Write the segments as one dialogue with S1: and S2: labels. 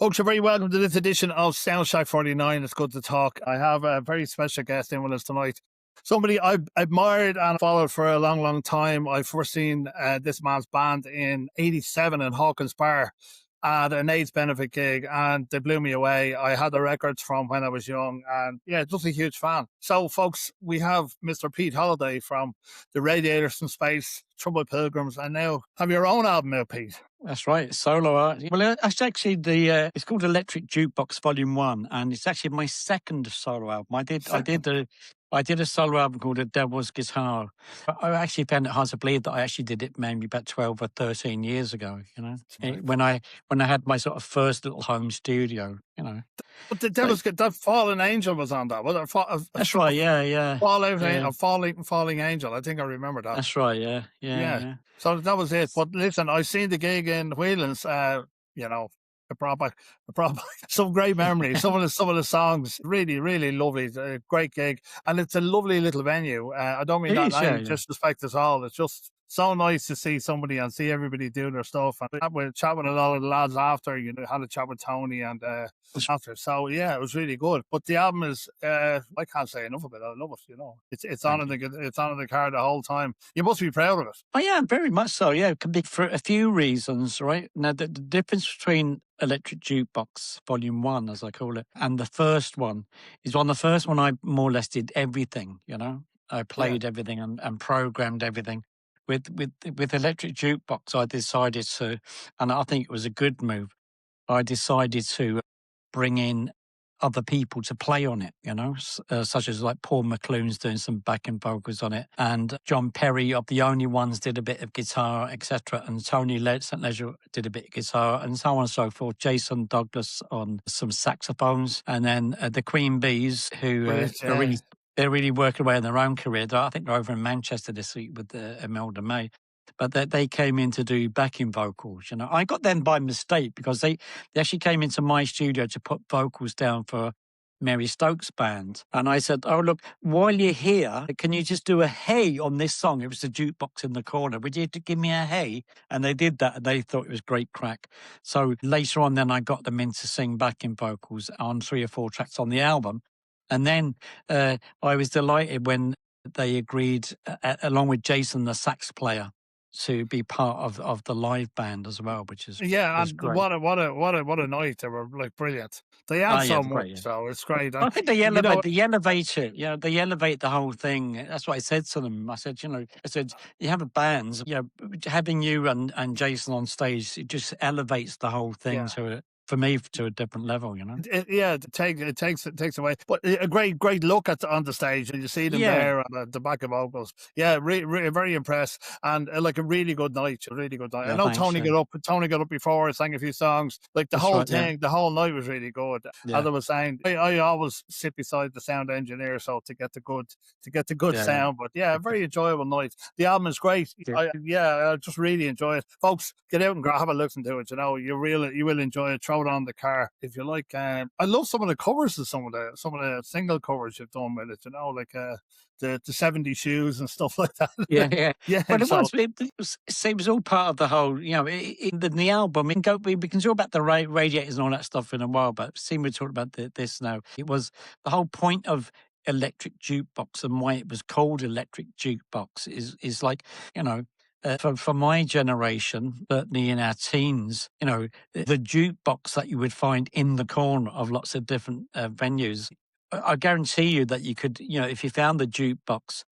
S1: Folks, you're very welcome to this edition of Sound Shack 49. It's good to talk. I have a very special guest in with us tonight. Somebody I've admired and followed for a long, long time. I first seen this man's band in '87 in Hawkins Bar at an AIDS benefit gig, and they blew me away. I had the records from when I was young, and yeah, just a huge fan. So, folks, we have Mr. Pete Holidai from the Radiators from Space, Troubled Pilgrims, and now have your own album out, Pete.
S2: That's right, solo art. Well, it's actually it's called Electric Jukebox Volume 1, and it's actually my second solo album. I did a solo album called The Devil's Guitar. I actually found it hard to believe that I actually did it maybe about 12 or 13 years ago, when I had my sort of first little home studio,
S1: But the Devil's that Fallen Angel was on that. Was it?
S2: That's right, yeah.
S1: Falling Angel. I think I remember that.
S2: That's right, yeah.
S1: So that was it. But listen, I seen the gig in Whelan's. A proper, some great memories. Some of the songs, really, really lovely. It's a great gig, and it's a lovely little venue. I don't mean that in disrespect at all. It's just so nice to see somebody and see everybody do their stuff. And we chat with a lot of the lads after. Had a chat with Tony and after. So yeah, it was really good. But the album is, I can't say enough about it. I love it. It's on in the car the whole time. You must be proud of it.
S2: Oh yeah, very much so. Yeah, it can be for a few reasons, right? Now the difference between Electric Jukebox Volume 1, as I call it, and the first one is on the first one I more or less did everything. I played everything and programmed everything. With Electric Jukebox, I decided to, and I think it was a good move, I decided to bring in other people to play on it, such as like Paul McClune's doing some backing vocals on it, and John Perry of The Only Ones did a bit of guitar, etc., and Tony St. Leisure did a bit of guitar, and so on and so forth. Jason Douglas on some saxophones, and then the Queen Bees, who they're really working away in their own career. I think they're over in Manchester this week with Imelda May. But they came in to do backing vocals. I got them by mistake because they actually came into my studio to put vocals down for Mary Stokes' band. And I said, oh, look, while you're here, can you just do a hey on this song? It was the jukebox in the corner. Would you give me a hey? And they did that, and they thought it was great crack. So later on, then I got them in to sing backing vocals on 3 or 4 tracks on the album. And then I was delighted when they agreed, along with Jason, the sax player, to be part of the live band as well, which is
S1: and
S2: great.
S1: what a night! They were like brilliant. They had so much, so it's great.
S2: I think they elevate it. They elevate the whole thing. That's what I said to them. I said, you have a band, having you and Jason on stage, it just elevates the whole thing for me to a different level,
S1: It takes away. But a great look on the stage, and you see them there on the back of vocals. Yeah, very impressed, and like a really good night. Yeah, I know Tony got up before, sang a few songs. Like the whole thing, the whole night was really good. Yeah. As I was saying, I always sit beside the sound engineer, so to get the good sound. But yeah, very enjoyable night. The album is great. I just really enjoy it. Folks, get out and have a listen to it. You will enjoy it. Throw it on the car if you like. I love some of the covers of some of the single covers you've done with it. Like the 70 shoes and stuff like that.
S2: Yeah. But it was all part of the whole. In the album, we can talk about the radiators and all that stuff in a while. But seeing we talked about this now, it was the whole point of Electric Jukebox and why it was called Electric Jukebox is like, for my generation, certainly in our teens, the jukebox that you would find in the corner of lots of different venues, I guarantee you that you could, if you found the jukebox,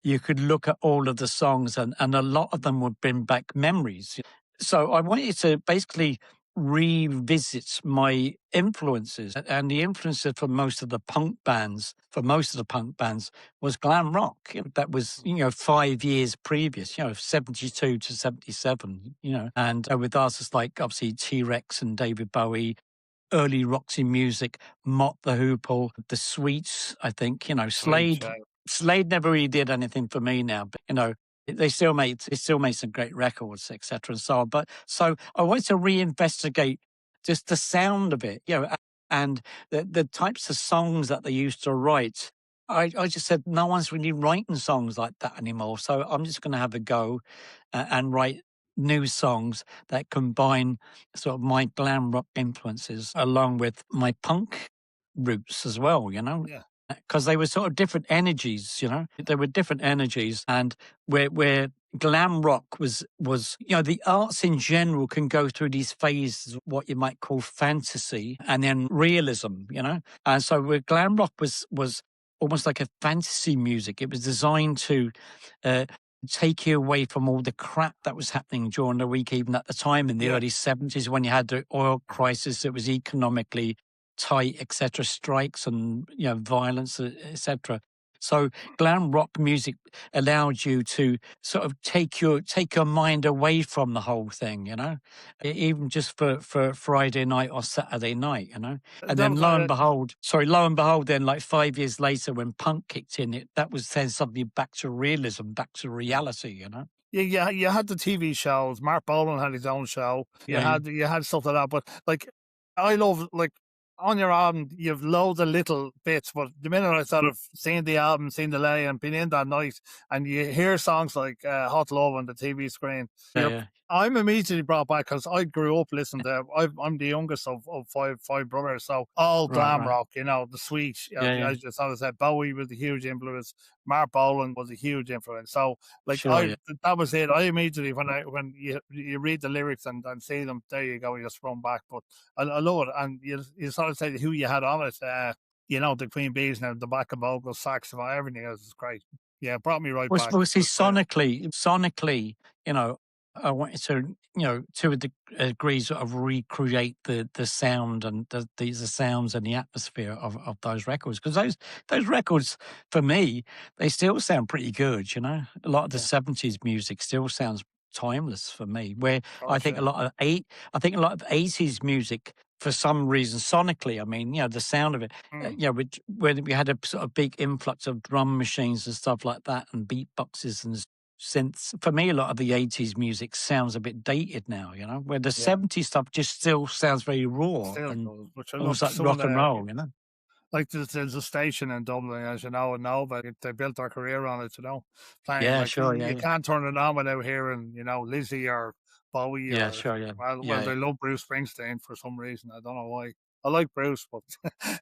S2: you could look at all of the songs and a lot of them would bring back memories. So I wanted to basically revisit my influences, and the influences for most of the punk bands was glam rock. That was 5 years previous, 72 to 77, and with artists like obviously T-Rex and David Bowie, early Roxy Music, Mott the Hoople, the Sweets. I think Slade never really did anything for me now, but they still made some great records, etc. and so on. But so I wanted to reinvestigate just the sound of it, and the types of songs that they used to write. I just said no one's really writing songs like that anymore. So I'm just going to have a go and write new songs that combine sort of my glam rock influences along with my punk roots as well, you know?
S1: Yeah.
S2: Because they were sort of different energies, you know? They were different energies. And where glam rock was, you know, the arts in general can go through these phases, what you might call fantasy and then realism, you know? And so where glam rock was almost like a fantasy music. It was designed to take you away from all the crap that was happening during the week, even at the time in the early 70s when you had the oil crisis. It was economically tight, etc., strikes and, you know, violence, etc. So glam rock music allowed you to sort of take your mind away from the whole thing, you know, even just for Friday night or Saturday night, you know. And
S1: That
S2: then
S1: was
S2: lo and behold, then like 5 years later when punk kicked in, that was then suddenly back to realism, back to reality, you know.
S1: yeah, you had the TV shows. Mark Bolan had his own show. You had stuff like that. But like, I love, like, on your album, you've loads of little bits. But the minute I sort of seen the album, seen the lay, and been in that night, and you hear songs like "Hot Love" on the TV screen, I'm immediately brought back because I grew up listening to. I'm the youngest of five brothers, so all glam rock, you know, the sweet. As you sort of said, Bowie was a huge influence. Mark Bolan was a huge influence. So, like, that was it. I immediately, when you read the lyrics and see them, there you go, you just run back. But I love it, and you sort of say who you had on it. You know, the Queen Bees now, the backing vocals, saxophone, everything else is great. Yeah, it brought me right back.
S2: Well, see, sonically, you know, I wanted to, you know, to a degree sort of recreate the sound and the sounds and the atmosphere of those records. Because those records, for me, they still sound pretty good, you know. A lot of the 70s music still sounds timeless for me. Where I think a lot of 80s music, for some reason, sonically, I mean, you know, the sound of it, you know, when we had a sort of big influx of drum machines and stuff like that and beatboxes and synths. For me, a lot of the 80s music sounds a bit dated now, you know, where the 70s stuff just still sounds very raw and
S1: which I
S2: almost
S1: love.
S2: like rock and roll, you know.
S1: Like there's a station in Dublin, as you know, and Nova. They built their career on it, you know, playing
S2: Yeah,
S1: like
S2: sure,
S1: you can't turn it on without hearing, you know, Lizzy or Bowie
S2: yeah,
S1: or
S2: sure, yeah,
S1: well, they love Bruce Springsteen for some reason. I don't know why. I like Bruce, but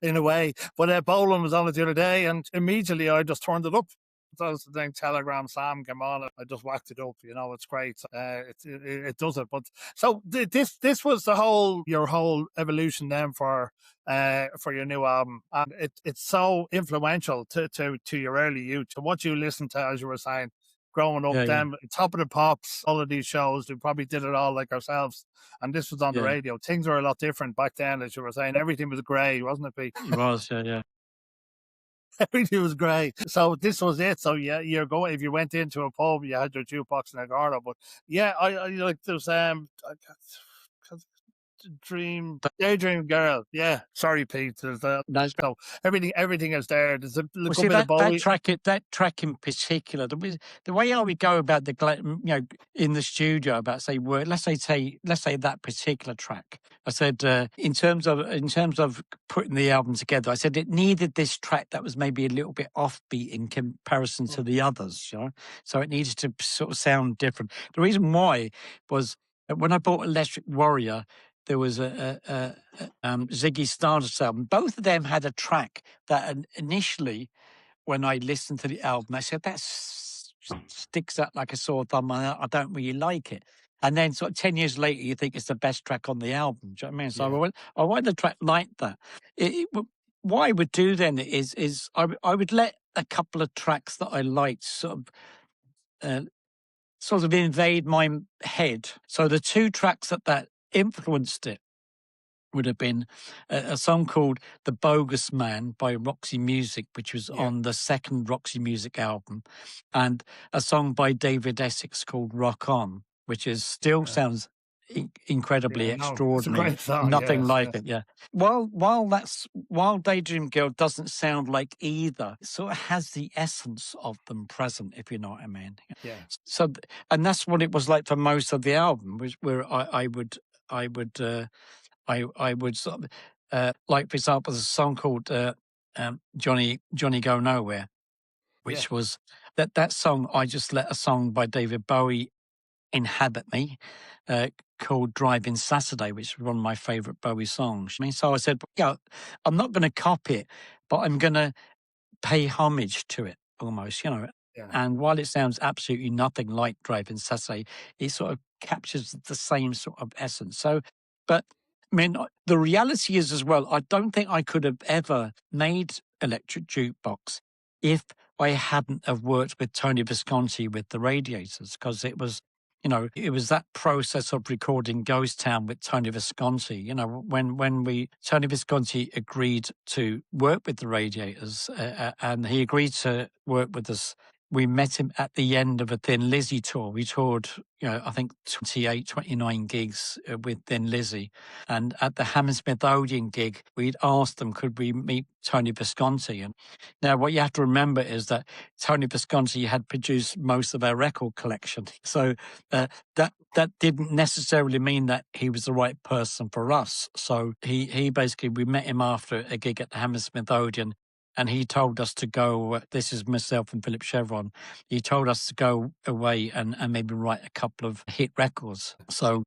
S1: in a way. But Bolan was on it the other day, and immediately I just turned it up. That was the thing. Telegram Sam came on. I just whacked it up. You know, it's great. It does it. But so this was your whole evolution then for your new album, and it's so influential to your early youth, to what you listened to, as you were saying, growing up. Then Top of the Pops, all of these shows, we probably did it all like ourselves, and this was on the radio. Things were a lot different back then, as you were saying. Everything was grey, wasn't it, Pete?
S2: It was, yeah.
S1: Everything was great. So this was it. So yeah, you're going. If you went into a pub, you had your jukebox in a garden. But yeah, I like there's Daydream Girl. Yeah, sorry, Pete. There's so everything is there. There's a good bit of Bowie.
S2: That track in particular, the way I would go about you know, in the studio about say let's say that particular track. I said in terms of putting the album together, I said it needed this track that was maybe a little bit offbeat in comparison to the others, you know. So it needed to sort of sound different. The reason why was when I bought Electric Warrior, there was a Ziggy Stardust album. Both of them had a track that initially, when I listened to the album, I said, that sticks out like a sore thumb. I don't really like it. And then sort of 10 years later, you think it's the best track on the album. Do you know what I mean? So I want the track like that. What I would do then is I would let a couple of tracks that I liked sort of invade my head. So the two tracks that influenced it would have been a song called The Bogus Man by Roxy Music, which was on the second Roxy Music album, and a song by David Essex called Rock On, which still sounds incredibly extraordinary.
S1: It's a great song.
S2: Nothing like it, yeah. While Daydream Girl doesn't sound like either, it sort of has the essence of them present, if you know what I mean.
S1: Yeah.
S2: So, and that's what it was like for most of the album, where I would sort of, like, for example, there's a song called Johnny Go Nowhere, which was that song. I just let a song by David Bowie Inhabit Me, called Driving Saturday, which is one of my favourite Bowie songs. I mean, so I said, yeah, I'm not going to copy it, but I'm going to pay homage to it almost, you know.
S1: Yeah.
S2: And while it sounds absolutely nothing like Driving Saturday, it sort of captures the same sort of essence. So, but I mean, the reality is as well, I don't think I could have ever made Electric Jukebox if I hadn't have worked with Tony Visconti with the Radiators, because it was, you know, it was that process of recording Ghost Town with Tony Visconti. You know, when Tony Visconti agreed to work with the Radiators, and he agreed to work with us. We met him at the end of a Thin Lizzy tour. We toured, you know, I think 28, 29 gigs with Thin Lizzy. And at the Hammersmith Odeon gig, we'd asked them, could we meet Tony Visconti? And now what you have to remember is that Tony Visconti had produced most of our record collection. So that didn't necessarily mean that he was the right person for us. So he basically, we met him after a gig at the Hammersmith Odeon, and he told us to go, this is myself and Philip Chevron, he told us to go away and maybe write a couple of hit records. So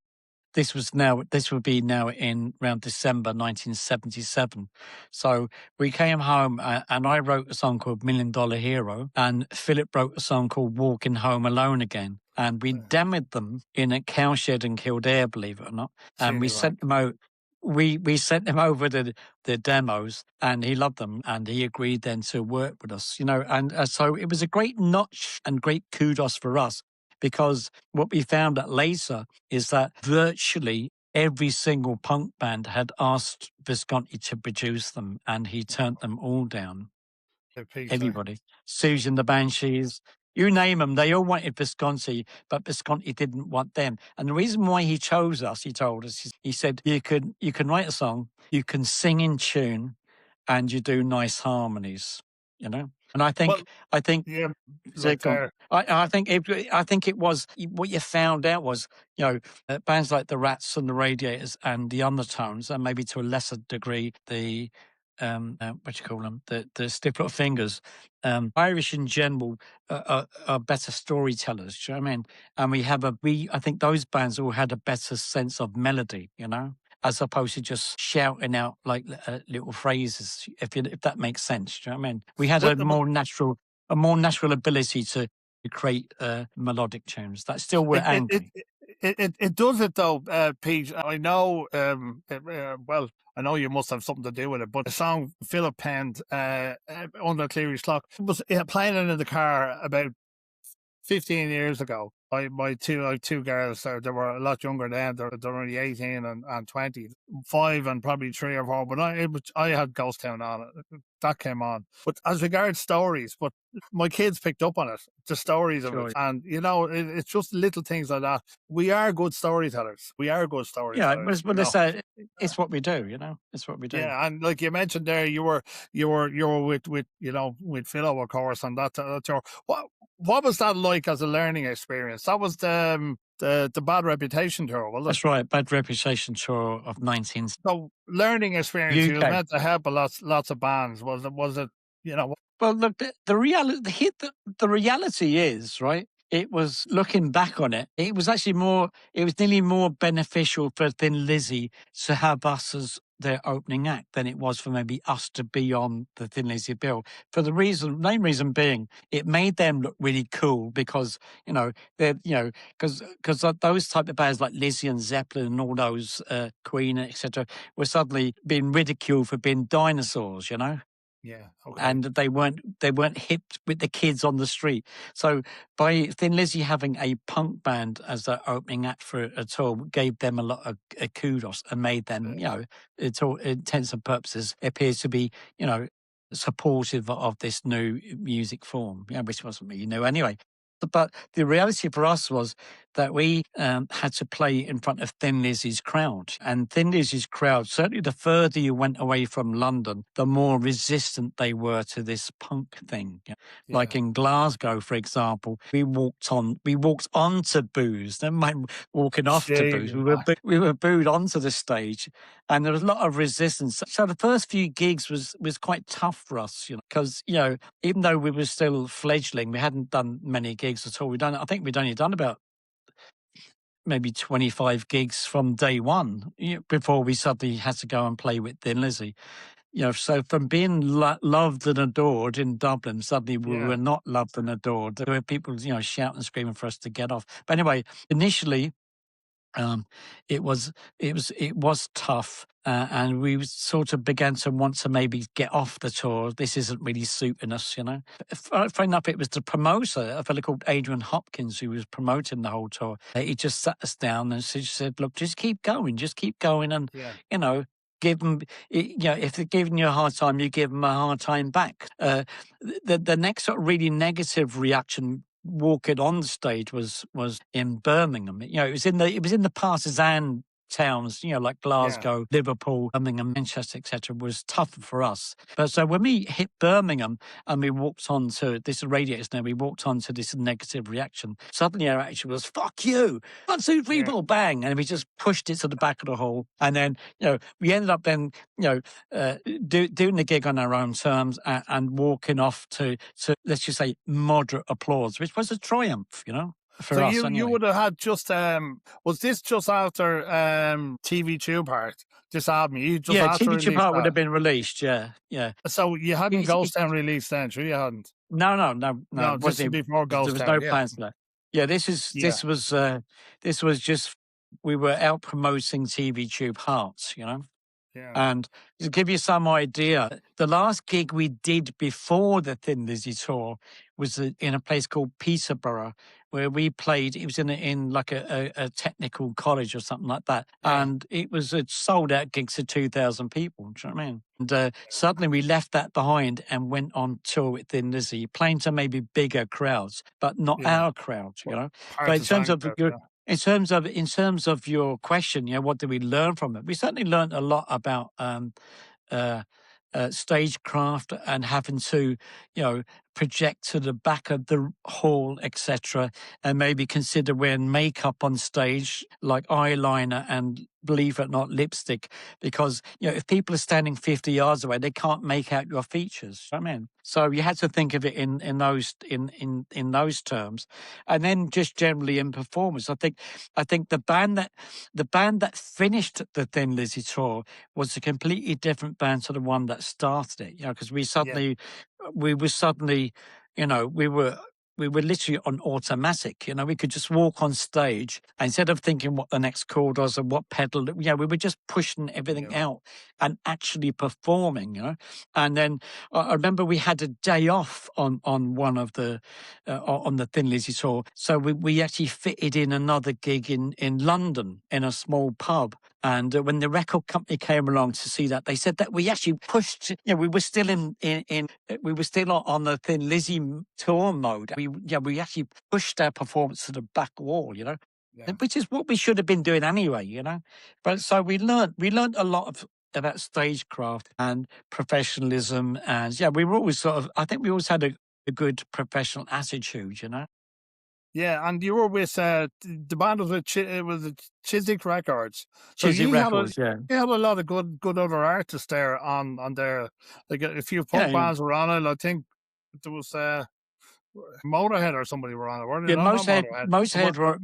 S2: this would be now in around December 1977. So we came home and I wrote a song called $1 Million Hero, and Philip wrote a song called Walking Home Alone Again. And we demoed them in a cowshed in Kildare, believe it or not. And we sent them out. We sent him over the demos, and he loved them, and he agreed then to work with us, you know. And so it was a great notch and great kudos for us, because what we found out later is that virtually every single punk band had asked Visconti to produce them, and he turned them all down. Everybody. Susan the Banshees, you name them, they all wanted Visconti, but Visconti didn't want them. And the reason why he chose us, he told us, he said, you can write a song, you can sing in tune, and you do nice harmonies, you know? And I think,
S1: yeah,
S2: I think it was what you found out was, you know, bands like the Rats and the Radiators and the Undertones, and maybe to a lesser degree the what do you call them, the Stiff Little Fingers, Irish in general are better storytellers. Do you know what I mean? And I think those bands all had a better sense of melody, you know, as opposed to just shouting out like little phrases, if that makes sense. Do you know what I mean? We had a more natural ability to create melodic tunes that still were angry.
S1: It does it though, Pete. I know. Well, I know you must have something to do with it, but the song Philip penned under Cleary's Clock was playing it in the car about 15 years ago. My two girls, they were a lot younger then. They're only 18 and 20, 5 and probably 3 or 4. But I had Ghost Town on it. That came on. But as regards stories, but my kids picked up on it, the stories of it. And, you know, it's just little things like that. We are good storytellers. Yeah,
S2: it's what we do, you know. It's what we do.
S1: Yeah, and like you mentioned there, you were with you know, with Philo, of course, and that tour. What was that like as a learning experience? That was the Bad Reputation tour, wasn't it?
S2: That's right, Bad Reputation tour of 19.
S1: So learning experience, you meant to help lots of bands. Was it? You know.
S2: Well, look, the reality is, right, it was, looking back on it, it was nearly more beneficial for Thin Lizzy to have us as their opening act than it was for maybe us to be on the Thin Lizzy bill. For the main reason being, it made them look really cool, because, you know, because those type of bands like Lizzy and Zeppelin and all those, Queen, etc., were suddenly being ridiculed for being dinosaurs, you know?
S1: Yeah, okay.
S2: And they weren't hip with the kids on the street. So by Thin Lizzy having a punk band as their opening act for a tour gave them a lot of kudos and made them, you know, to all intents and purposes, appears to be, you know, supportive of this new music form, you know, which wasn't really new anyway. But the reality for us was that we had to play in front of Thin Lizzy's crowd. And Thin Lizzy's crowd, certainly the further you went away from London, the more resistant they were to this punk thing. Yeah. Like in Glasgow, for example, we walked onto booze. Never mind walking off to booze. We were booed onto the stage, and there was a lot of resistance. So the first few gigs was quite tough for us, you know, because, you know, even though we were still fledgling, we hadn't done many gigs at all. I think we'd only done about maybe 25 gigs from day one, before we suddenly had to go and play with Thin Lizzy. So from being loved and adored in Dublin, suddenly we were not loved and adored. There were people, shouting and screaming for us to get off. But anyway, initially, it was tough, and we sort of began to want to maybe get off the tour. This isn't really suiting us, Funny enough, it was the promoter, a fellow called Adrian Hopkins, who was promoting the whole tour. He just sat us down and said, "Look, just keep going, and give them, if they're giving you a hard time, you give them a hard time back." The next sort of really negative reaction walking on stage was in Birmingham. It was in the partisan towns, like Glasgow, Liverpool, Birmingham, Manchester, etc. was tougher for us. But so when we hit Birmingham and we walked on to this Radiators now, we walked on to this negative reaction. Suddenly our action was, "Fuck you! 1, 2, 3, 4, bang!" And we just pushed it to the back of the hall. And then, we ended up then, doing the gig on our own terms and walking off to let's just say moderate applause, which was a triumph, for
S1: so
S2: us.
S1: You would have had just was this just after TV Tube Heart? This album,
S2: TV Tube Heart would have been released. Yeah.
S1: So you hadn't Ghost Town released then, sure you hadn't?
S2: No.
S1: This was before Ghost Town.
S2: There was no plans for that. Yeah, this was just, we were out promoting TV Tube Heart,
S1: Yeah.
S2: And to give you some idea, the last gig we did before the Thin Lizzy tour was in a place called Peterborough, where we played. It was in like a technical college or something like that, and it was a sold out gig to 2,000 people. Do you know what I mean? And suddenly we left that behind and went on tour with Thin Lizzy, playing to maybe bigger crowds, but not our crowds. But in terms of in terms of your question, what do we learn from it? We certainly learned a lot about stagecraft and having to, project to the back of the hall, etc., and maybe consider wearing makeup on stage, like eyeliner and, believe it or not, lipstick, because if people are standing 50 yards away, they can't make out your features. I mean, so you had to think of it in those terms, and then just generally in performance. I think the band that finished the Thin Lizzy tour was a completely different band to the one that started it. Because we were literally on automatic. We could just walk on stage, and instead of thinking what the next chord was and what pedal, we were just pushing everything out and actually performing. And then I remember we had a day off on one of the on the Thin Lizzy tour, so we actually fitted in another gig in London in a small pub. And when the record company came along to see that, they said that we actually pushed. We were still we were still on the Thin Lizzy tour mode. We actually pushed our performance to the back wall, which is what we should have been doing anyway, But so we learned a lot about stagecraft and professionalism, and we were always I think we always had a good professional attitude,
S1: Yeah, and you were with the band was Chiswick Records. So
S2: Chiswick Records,
S1: you had a lot of good other artists there on there. Like a few punk bands were on it. I think there was Motorhead or somebody were on it, weren't they?
S2: Motorhead were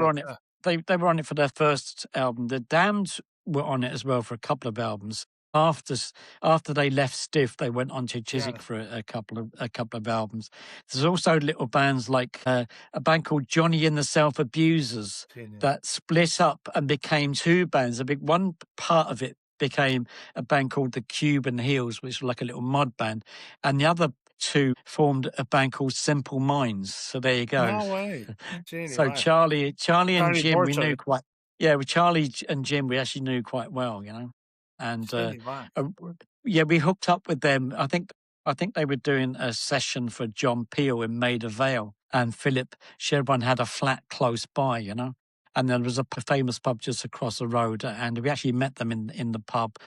S2: on it. They were on it for their first album. The Damned were on it as well for a couple of albums. After they left Stiff, they went on to Chiswick for a couple of albums. There's also little bands like a band called Johnny and the Self Abusers that split up and became two bands. One part of it became a band called the Cuban Heels, which was like a little mod band, and the other two formed a band called Simple Minds. So there you go.
S1: No way.
S2: So Charlie and Jim, we knew quite. Yeah, with Charlie and Jim, we actually knew quite well, And we hooked up with them. I think they were doing a session for John Peel in Maida Vale, and Philip Sherburne had a flat close by, And there was a famous pub just across the road, and we actually met them in the pub.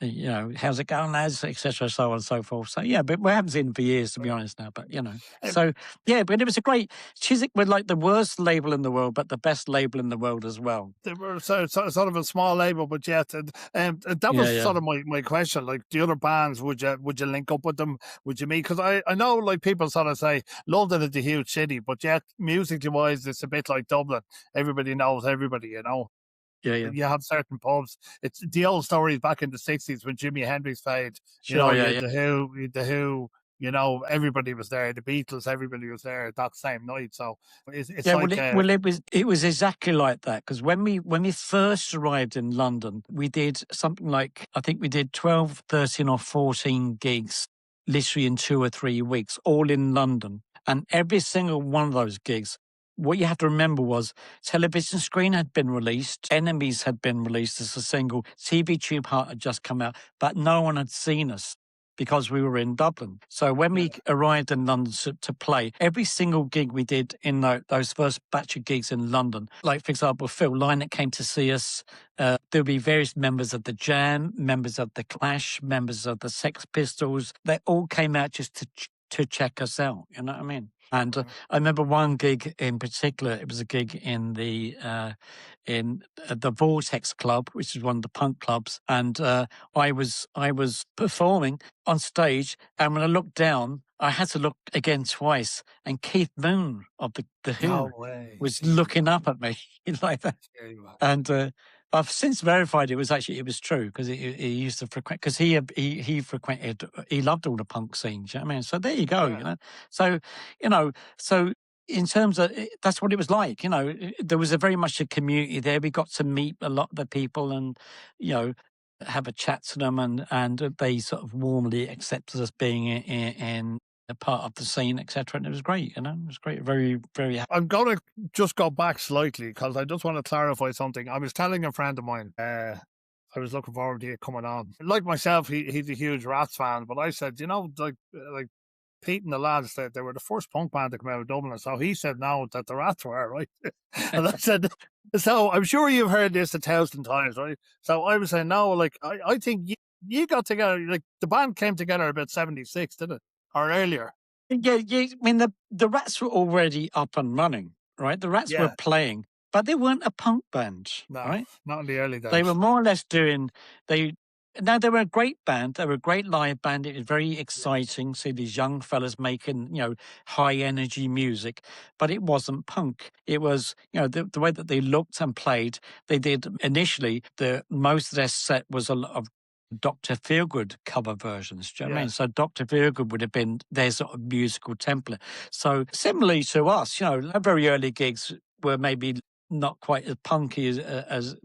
S2: How's it going, lads, etc., so on and so forth. So but we haven't seen them for years, to be honest now. But but it was a great. Chiswick were like the worst label in the world, but the best label in the world as well.
S1: They were sort of a small label, but yet, that was sort of my question. Like the other bands, would you link up with them? Would you meet? Because I know, like, people sort of say London is a huge city, but yet musically wise, it's a bit like Dublin. Everybody knows everybody. everybody, you know.
S2: Yeah.
S1: You have certain pubs. It's the old stories back in the 60s when Jimi Hendrix played. You know,
S2: Sure,
S1: you
S2: yeah,
S1: had the Who, you know, everybody was there. The Beatles, everybody was there that same night. So it's
S2: yeah.
S1: like,
S2: It was exactly like that, because when we first arrived in London, we did something like, I think we did 12, 13 or 14 gigs, literally in 2 or 3 weeks, all in London, and every single one of those gigs, what you have to remember was Television Screen had been released, Enemies had been released as a single, TV Tube Heart had just come out, but no one had seen us because we were in Dublin. So when we arrived in London to play, every single gig we did in those first batch of gigs in London, like, for example, Phil Lynott came to see us. There'll be various members of the Jam, members of the Clash, members of the Sex Pistols. They all came out just to check us out. You know what I mean? And I remember one gig in particular. It was a gig in the Vortex Club, which is one of the punk clubs, and I was performing on stage, and when I looked down, I had to look again twice, and Keith Moon of the Who was looking up at me like that, and I've since verified it was true, because he used to frequent, because he loved all the punk scenes. You know what I mean? So there you go. You know, so in terms of that's what it was like. You know, there was very much a community there. We got to meet a lot of the people, and have a chat to them, and they sort of warmly accepted us being in a part of the scene, etc. And it was great. You know, it was great. Very, very happy.
S1: I'm going to just go back slightly because I just want to clarify something. I was telling a friend of mine, I was looking forward to you coming on. Like myself, he's a huge Rats fan, but I said, like Pete and the lads, that they were the first punk band to come out of Dublin. So he said no, that the Rats were, right? And I said, so I'm sure you've heard this 1,000 times, right? So I was saying, no, like, I think you got together, like, the band came together about 76, didn't it? Or earlier.
S2: Yeah. I mean, the Rats were already up and running, right? The Rats were playing, but they weren't a punk band, right?
S1: Not in the early days.
S2: They were more or less now they were a great band. They were a great live band. It was very exciting. See these young fellas making, high energy music, but it wasn't punk. It was, the way that they looked and played. They did initially, most of their set was a lot of Dr. Feelgood cover versions. Do you know what I mean? So Dr. Feelgood would have been their sort of musical template. So similarly to us, our very early gigs were maybe not quite as punky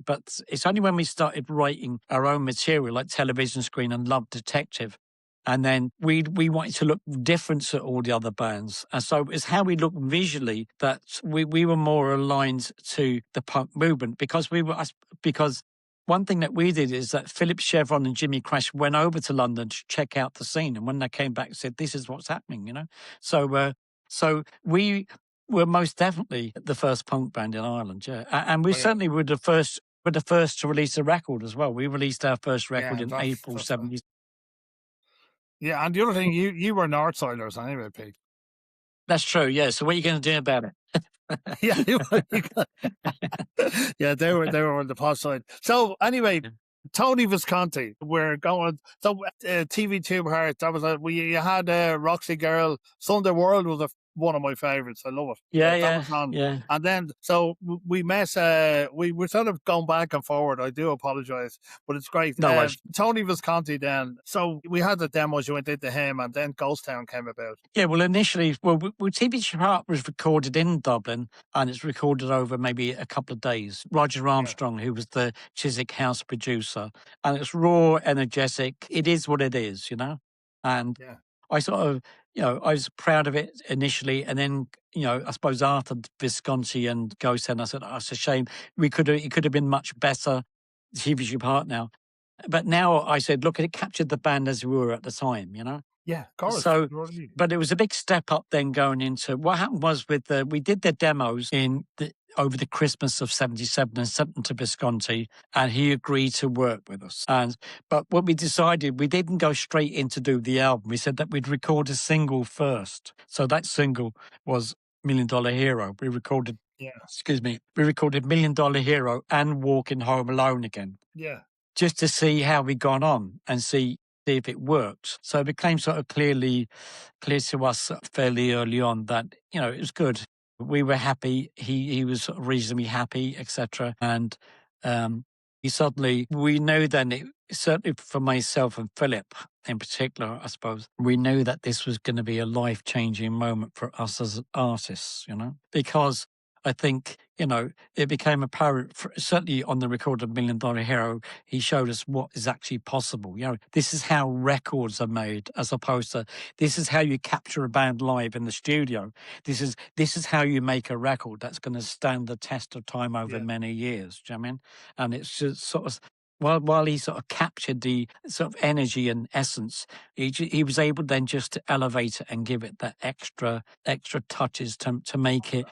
S2: but it's only when we started writing our own material, like Television Screen and Love Detective, and then we wanted to look different to all the other bands, and so it's how we look visually that we were more aligned to the punk movement, because one thing that we did is that Philip Chevron and Jimmy Crash went over to London to check out the scene, and when they came back, said, "This is what's happening," So we were most definitely the first punk band in Ireland, and we certainly were the first to release a record as well. We released our first record in April '70s.
S1: Yeah, and the other thing, you were Northsiders anyway, Pete.
S2: That's true. Yeah. So what are you going to do about it?
S1: Yeah, yeah, they were on the post side. So anyway, Tony Visconti, we're going. So TV Tube Heart, that was you had Roxy Girl, Sunday World was one of my favorites. I love it. That was on. And then so we met. We were sort of going back and forward. I do apologize, but it's great.
S2: No,
S1: Tony Visconti. Then so we had the demos. You went into him, and then Ghost Town came about.
S2: Yeah, well, initially, TV Tube Heart was recorded in Dublin, and it's recorded over maybe a couple of days. Roger Armstrong, who was the Chiswick House producer, and it's raw, energetic. It is what it is, And I sort of, I was proud of it initially, and then, I suppose after Visconti and Ghost Town, I said, oh, it's a shame. It could have been much better. TV Tube Heart now. But now I said, look, it captured the band as we were at the time,
S1: Yeah, of course.
S2: So, but it was a big step up then going into what happened was we did the demos over the Christmas of '77 and sent them to Visconti, and he agreed to work with us. But what we decided, we didn't go straight in to do the album. We said that we'd record a single first. So that single was $1 Million Hero. We recorded, we recorded $1 Million Hero and Walking Home Alone again.
S1: Yeah.
S2: Just to see how we got on and see if it worked. So it became sort of clear to us fairly early on that, it was good. We were happy. He was sort of reasonably happy, etc. And we knew then, certainly for myself and Philip in particular, I suppose, we knew that this was going to be a life-changing moment for us as artists, because I think, it became apparent, certainly on the record of $1 Million Hero, he showed us what is actually possible. This is how records are made, as opposed to this is how you capture a band live in the studio. This is how you make a record that's going to stand the test of time over many years. Do you know what I mean? And it's just sort of, while he sort of captured the sort of energy and essence, he was able then just to elevate it and give it that extra touches to make it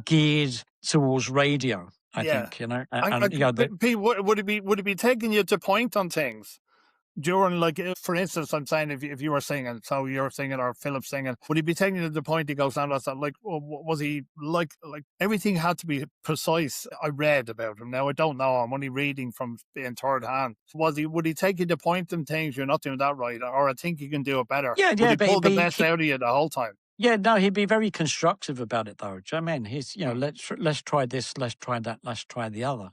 S2: geared towards radio, I think,
S1: Pete, would it be taking you to point on things during, like, for instance, I'm saying if you were singing, so you're singing or Philip's singing, would he be taking you to the point he goes down? That's like, was he like everything had to be precise? I read about him. Now I don't know. I'm only reading from in third hand. Would he take you to point and things you're not doing that right, or I think you can do it better? Would he pull the best out of you the whole time?
S2: Yeah, no, he'd be very constructive about it, though. Do you know what I mean? He's, let's try this, let's try that, let's try the other.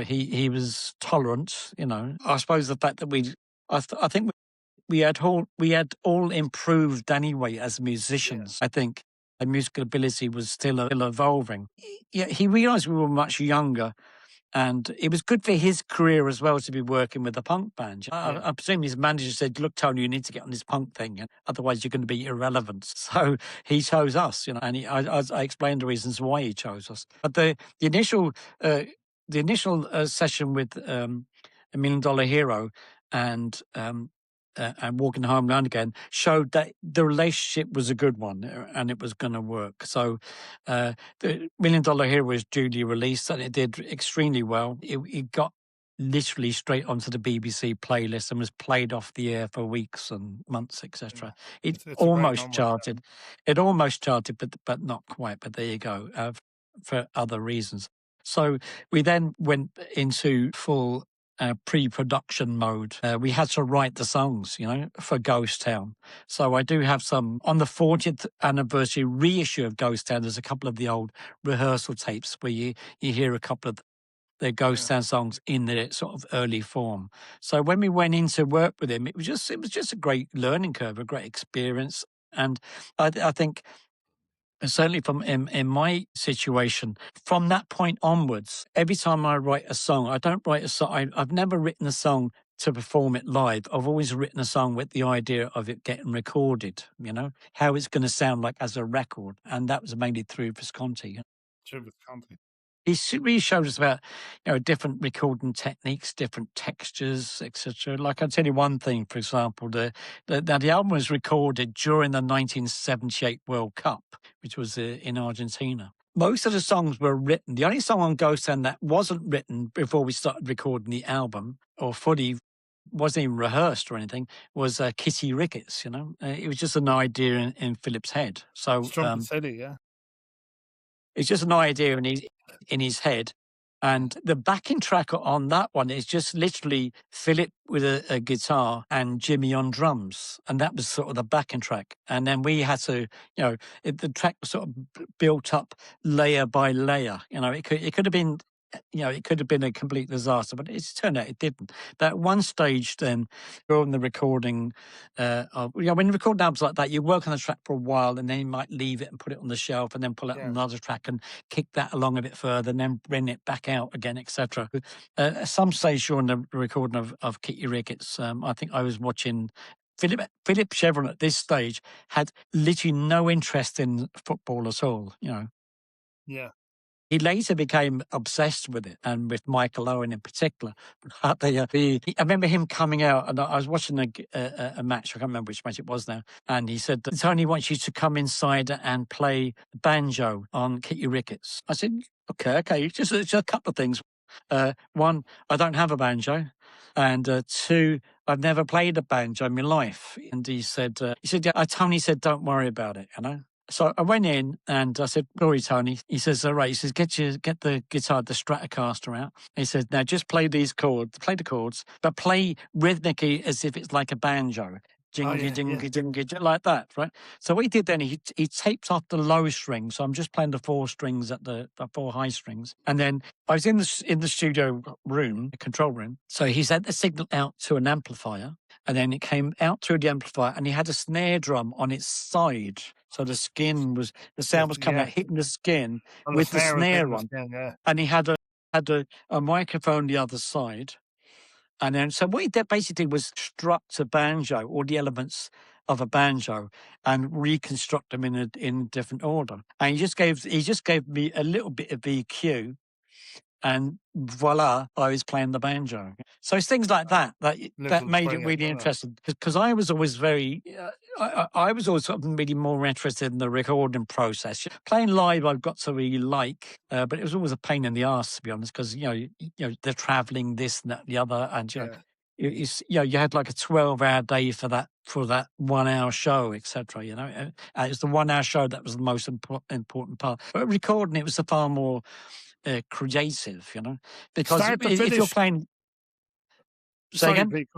S2: He was tolerant. I suppose the fact that I think we had all improved anyway as musicians. I think our musical ability was still evolving. Yeah, he realised we were much younger. And it was good for his career as well to be working with a punk band. I presume his manager said, "Look, Tony, you need to get on this punk thing, otherwise you're going to be irrelevant." So he chose us, and I explained the reasons why he chose us. But the initial session with $1 Million Hero and Walking Home Round Again showed that the relationship was a good one and it was going to work. So the $1 Million Hero was duly released and it did extremely well. It got literally straight onto the BBC playlist and was played off the air for weeks and months, etc. It almost charted. It almost charted, but not quite. But there you go, for other reasons. So we then went into full pre-production mode. We had to write the songs, for Ghost Town. So I do have some on the 40th anniversary reissue of Ghost Town. There's a couple of the old rehearsal tapes where you hear a couple of the Ghost Town songs in their sort of early form. So when we went in to work with him, it was just a great learning curve, a great experience, and I think. Certainly in my situation, from that point onwards, every time I write a song, I don't write a song. I've never written a song to perform it live. I've always written a song with the idea of it getting recorded, how it's going to sound like as a record. And that was mainly through Visconti.
S1: Through Visconti.
S2: He really showed us about, different recording techniques, different textures, etc. Like, I'll tell you one thing, for example, the album was recorded during the 1978 World Cup, which was in Argentina. Most of the songs were written. The only song on Ghost Town that wasn't written before we started recording the album, or fully wasn't even rehearsed or anything, was Kitty Ricketts, It was just an idea in Philip's head. So
S1: Strumpet City, yeah.
S2: It's just an idea in his head. And the backing track on that one is just literally Philip with a guitar and Jimmy on drums. And that was sort of the backing track. And then we had to, the track was sort of built up layer by layer. It could have been, it could have been a complete disaster, but it turned out it didn't. But at one stage then, during the recording, when you record albums like that, you work on the track for a while and then you might leave it and put it on the shelf and then pull out another track and kick that along a bit further and then bring it back out again, etc. At some stage during the recording of Kitty Ricketts, I think I was watching Philip Chevron at this stage had literally no interest in football at all,
S1: Yeah.
S2: He later became obsessed with it, and with Michael Owen in particular. I remember him coming out, and I was watching a match. I can't remember which match it was now. And he said, "Tony wants you to come inside and play banjo on Kitty Ricketts." I said, "Okay, just a couple of things. One, I don't have a banjo, and two, I've never played a banjo in my life." And he said, "Yeah." Tony said, "Don't worry about it, So I went in and I said, "Sorry, Tony." He says, "All right." He says, get the guitar, the Stratocaster out." He says, "Now just play these chords, play the chords, but play rhythmically as if it's like a banjo." jingy, like that, right? So what he did then, he taped off the low strings. So I'm just playing the 4 strings at the 4 high strings, and then I was in the studio room, the control room. So he sent the signal out to an amplifier, and then it came out through the amplifier, and he had a snare drum on its side. So the sound was coming out, hitting the skin with the snare on, and he had a microphone the other side. And then, so what he did basically was construct a banjo, or the elements of a banjo, and reconstruct them in a different order. And he just gave me a little bit of EQ, and voila, I was playing the banjo. So it's things like that made it really interesting. Because I was always I was always sort of really more interested in the recording process. Playing live, I've got to really like, but it was always a pain in the arse, to be honest, because you know they're traveling this and that and the other, and you had like a 12-hour day for that 1 hour show, etc. And it's the 1 hour show that was the most important part. But recording it was a far more creative, because if you're playing.
S1: Sorry, Pete.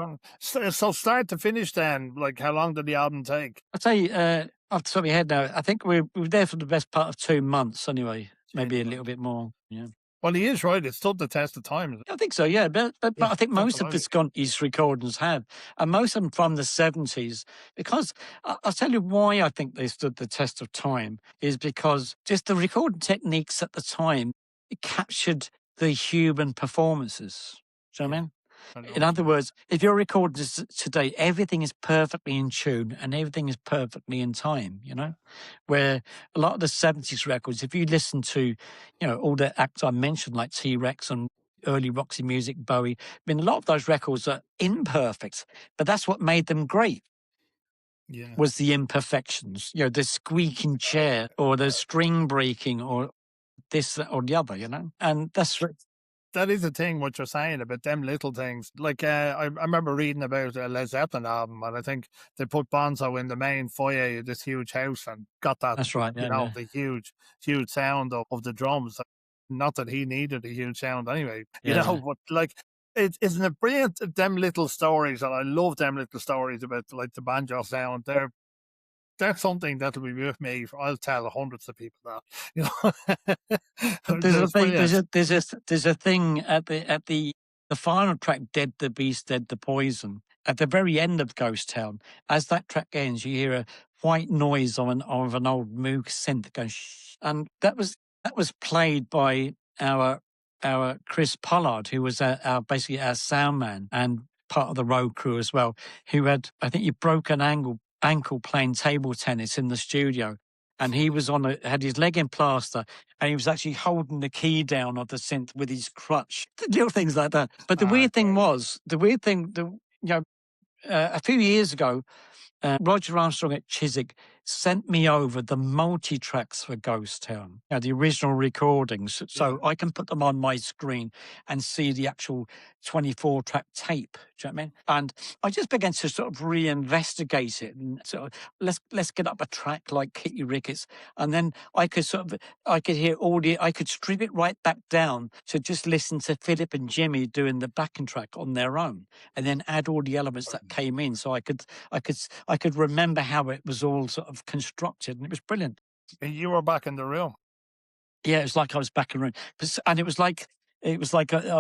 S1: So start to finish then, like how long did the album take?
S2: I'd say off the top of my head now, I think we were there for the best part of 2 months anyway, maybe a little bit more. Yeah.
S1: Well, he is right. It stood the test of time.
S2: I think so, yeah. But I think most of Visconti's recordings have, and most of them from the 70s, because I'll tell you why I think they stood the test of time, is because just the recording techniques at the time, it captured the human performances. Do you know what I mean? In other words, if you're recording this today, everything is perfectly in tune and everything is perfectly in time, where a lot of the 70s records, if you listen to, all the acts I mentioned, like T-Rex and early Roxy Music, Bowie, I mean, a lot of those records are imperfect, but that's what made them great.
S1: Yeah.
S2: Was the imperfections, the squeaking chair or the string breaking or this or the other, and that's...
S1: That is the thing, what you're saying about them little things. Like, I remember reading about a Led Zeppelin album, and I think they put Bonzo in the main foyer of this huge house and got that,
S2: that's right,
S1: the huge sound of the drums. Not that he needed a huge sound anyway, but like, isn't it brilliant, them little stories, and I love them little stories about like the banjo sound. That's something that'll be with me. I'll tell hundreds of people that.
S2: There's a thing at the final track, Dead the Beast, Dead the Poison. At the very end of Ghost Town, as that track ends, you hear a white noise of an old Moog synth going shh, and that was played by our Chris Pollard, who was basically our sound man and part of the road crew as well, who had, I think, you broke an ankle playing table tennis in the studio, and he was had his leg in plaster, and he was actually holding the key down of the synth with his crutch, little things like that. But the weird thing was, a few years ago, Roger Armstrong at Chiswick sent me over the multi-tracks for Ghost Town, the original recordings, so I can put them on my screen and see the actual 24-track tape. Do you know what I mean? And I just began to sort of reinvestigate it, and so let's get up a track like Kitty Ricketts, and then I could hear audio. I could strip it right back down to just listen to Philip and Jimmy doing the backing track on their own, and then add all the elements that came in, so I could remember how it was all sort of constructed, and it was brilliant.
S1: And you were back in the room.
S2: Yeah, it was like I was back in the room, and it was like I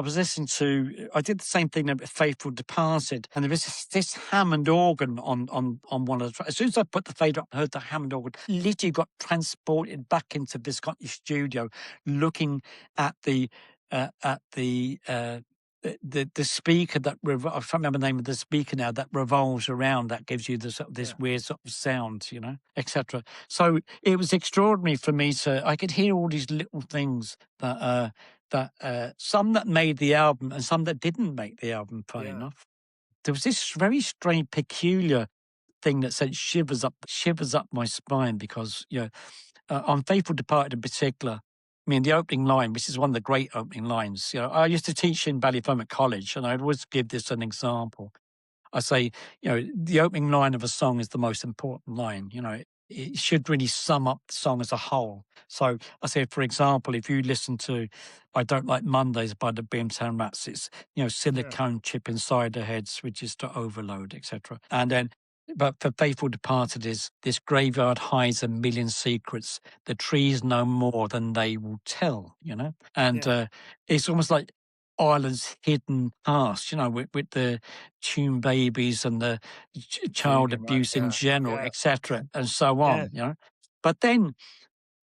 S2: was listening to. I did the same thing with Faithful Departed, and there was this Hammond organ on one of the tracks. As soon as I put the fader up and heard the Hammond organ, literally got transported back into Visconti's studio, looking at the speaker that I can't remember the name of the speaker now, that revolves around, that gives you this weird sort of sound, etc. So it was extraordinary for me I could hear all these little things that some that made the album and some that didn't make the album, funny enough. There was this very strange, peculiar thing that sent shivers up my spine, because on Faithful Departed in particular, I mean, the opening line, which is one of the great opening lines, I used to teach in Ballyfermot College, and I'd always give this an example. I say, the opening line of a song is the most important line. It should really sum up the song as a whole. So I say, for example, if you listen to I Don't Like Mondays by the Beamtown Rats, it's, silicone chip inside the head, switches to overload, etc. And then but for Faithful Departed is this graveyard hides a million secrets. The trees know more than they will tell, and it's almost like Ireland's hidden past, with the tune babies and the child
S1: Singing, right?
S2: abuse in
S1: Yeah,
S2: general,
S1: yeah,
S2: etc., and so
S1: yeah,
S2: on. But then,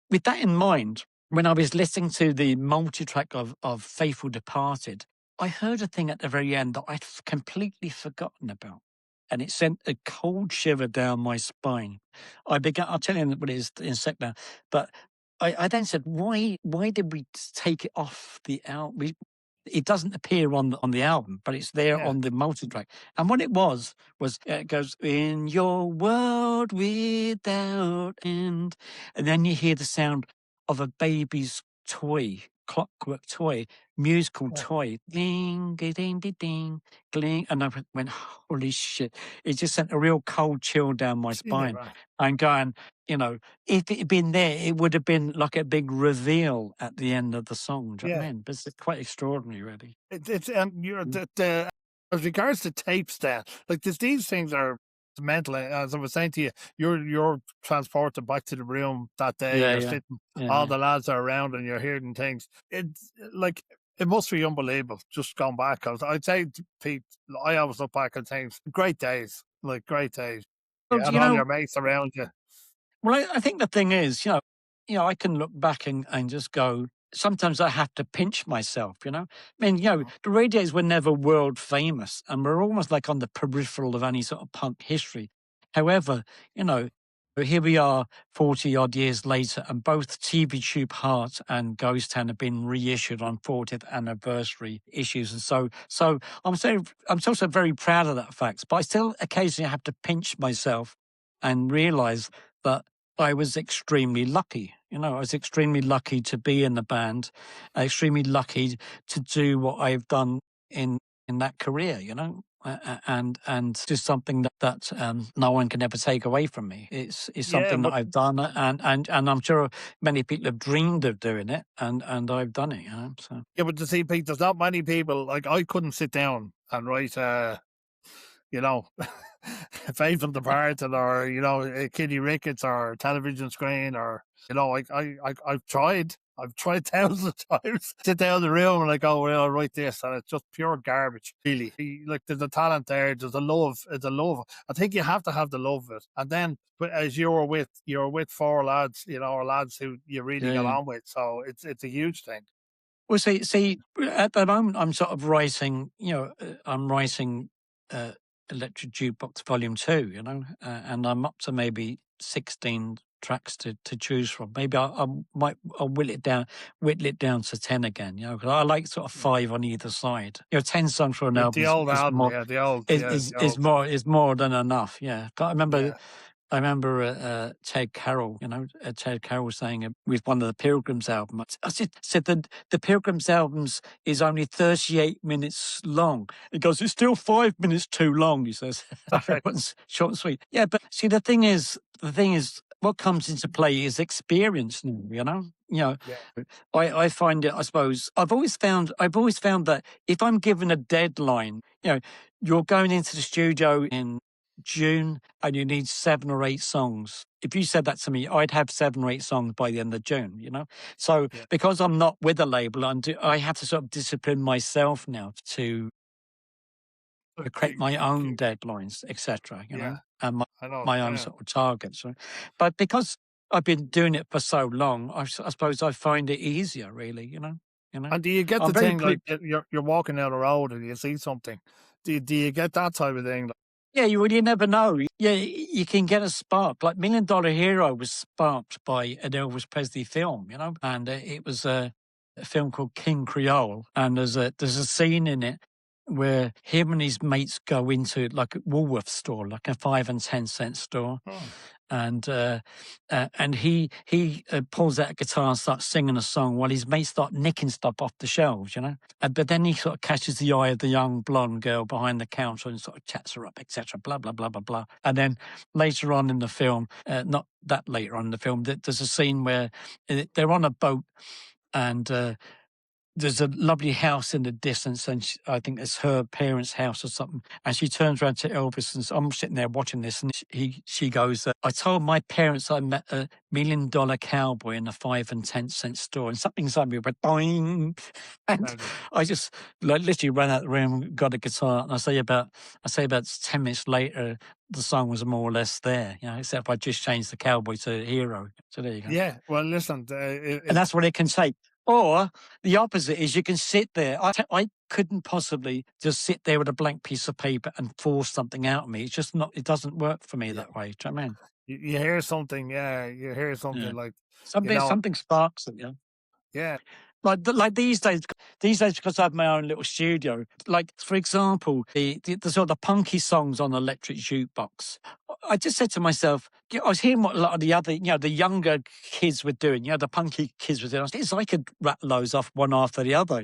S2: with that in mind, when I was listening to the multi-track of Faithful Departed, I heard a thing at the very end that I'd completely forgotten about. And it sent a cold shiver down my spine. I'll tell you what it is in a sec now. But I then said, why did we take it off the album? It doesn't appear on the album, but it's there
S1: yeah.
S2: on the multi-track. And what it was it goes, in your world without end. And then you hear the sound of a baby's toy, clockwork toy, musical
S1: Yeah.
S2: toy, ding, ding, ding, ding, ding, gling. And I went, holy shit. It just sent a real cold chill down my
S1: Yeah,
S2: spine.
S1: right.
S2: I'm going, if it had been there, it would have been like a big reveal at the end of the song. Do you know what I
S1: Yeah.
S2: mean? But it's quite extraordinary, really.
S1: It's you're the as regards to tapes, then like these things are mental. As I was saying to you, you're transported back to the room that day.
S2: Yeah,
S1: You're
S2: yeah.
S1: sitting, all
S2: Yeah.
S1: the lads are around, and you're hearing things. It's like it must be unbelievable just going back. Cause I'd say, Pete, I always look back at things, great days, like great days.
S2: Well,
S1: Yeah, and all your mates around you.
S2: Well, I think the thing is, I can look back and just go, sometimes I have to pinch myself, I mean, the Radiators were never world famous and we're almost like on the peripheral of any sort of punk history. However, here we are 40 odd years later and both TV Tube Heart and Ghost Town have been reissued on 40th anniversary issues. And so I'm also very proud of that fact, but I still occasionally have to pinch myself and realize that I was extremely lucky. I was extremely lucky to be in the band, extremely lucky to do what I've done in that career, and just something that no one can ever take away from me. It's
S1: Yeah,
S2: something that
S1: but
S2: I've done, and I'm sure many people have dreamed of doing it, and I've done it. So
S1: yeah, but to see, Pete, there's not many people like I couldn't sit down and write. You know, Faithful Departed or, Kitty Ricketts or Television Screen or, I've tried. I've tried thousands of times. Sit down in the room and I go, well, I'll write this. And it's just pure garbage, really. Like, there's a talent there. There's a love. It's a love. I think you have to have the love of it. And then, as you're with four lads, or lads who you really get
S2: yeah.
S1: on with. So it's a huge thing.
S2: Well, see, at the moment, I'm sort of writing, I'm writing Electric Jukebox Volume 2, and I'm up to maybe 16 tracks to choose from. Maybe I'll whittle it down to 10 again, because I like sort of 5 on either side. 10 songs for an album
S1: The old
S2: is
S1: album,
S2: more,
S1: yeah, the old, the
S2: is
S1: old,
S2: more than enough. Yeah.
S1: yeah.
S2: I remember Ted Carroll, Ted Carroll saying with one of the Pilgrims album, I said that the Pilgrims albums is only 38 minutes long. He goes, it's still 5 minutes too long, he says. Everyone's short and sweet. Yeah, but see, the thing is, what comes into play is experience now,
S1: Yeah.
S2: I find it, I suppose, I've always found that if I'm given a deadline, you're going into the studio in June and you need 7 or 8 songs. If you said that to me, I'd have 7 or 8 songs by the end of June, So
S1: Yeah.
S2: because I'm not with a label, I have to sort of discipline myself now to create my own deadlines, etc.,
S1: Yeah,
S2: and
S1: I know.
S2: my own
S1: Yeah.
S2: sort of targets. Right? But because I've been doing it for so long, I suppose I find it easier, really,
S1: And do you get
S2: I'm
S1: the
S2: very
S1: thing like you're walking down the road and you see something? Do you get that type of thing?
S2: Yeah, you never know. Yeah, you can get a spark. Like Million Dollar Hero was sparked by an Elvis Presley film, and it was a film called King Creole, and there's a scene in it where him and his mates go into like a Woolworth store, like a 5 and 10 cent store,
S1: Oh,
S2: and he pulls out a guitar and starts singing a song while his mates start nicking stuff off the shelves, but then he sort of catches the eye of the young blonde girl behind the counter and sort of chats her up, etc. Blah blah blah blah blah. And then later on in the film, not that later on in the film, there's a scene where they're on a boat and there's a lovely house in the distance, and I think it's her parents' house or something. And she turns around to Elvis, and I'm sitting there watching this, and she goes, "I told my parents I met $1 million cowboy in a 5 and 10 cent store," and something inside me went boing, and I just literally ran out the room, got a guitar, and I say about 10 minutes later, the song was more or less there, except I just changed the cowboy to hero. So there you go.
S1: Yeah, well, listen,
S2: and that's what it can take. Or the opposite is you can sit there. I couldn't possibly just sit there with a blank piece of paper and force something out of me. It's just not. It doesn't work for me that way. Do you know what I mean?
S1: You hear something, you hear something like
S2: something sparks it.
S1: Yeah.
S2: Like these days, because I have my own little studio. Like for example, the sort of punky songs on Electric Jukebox. I just said to myself, I was hearing what a lot of the other, the younger kids were doing. The punky kids were doing. I could rattle those off one after the other.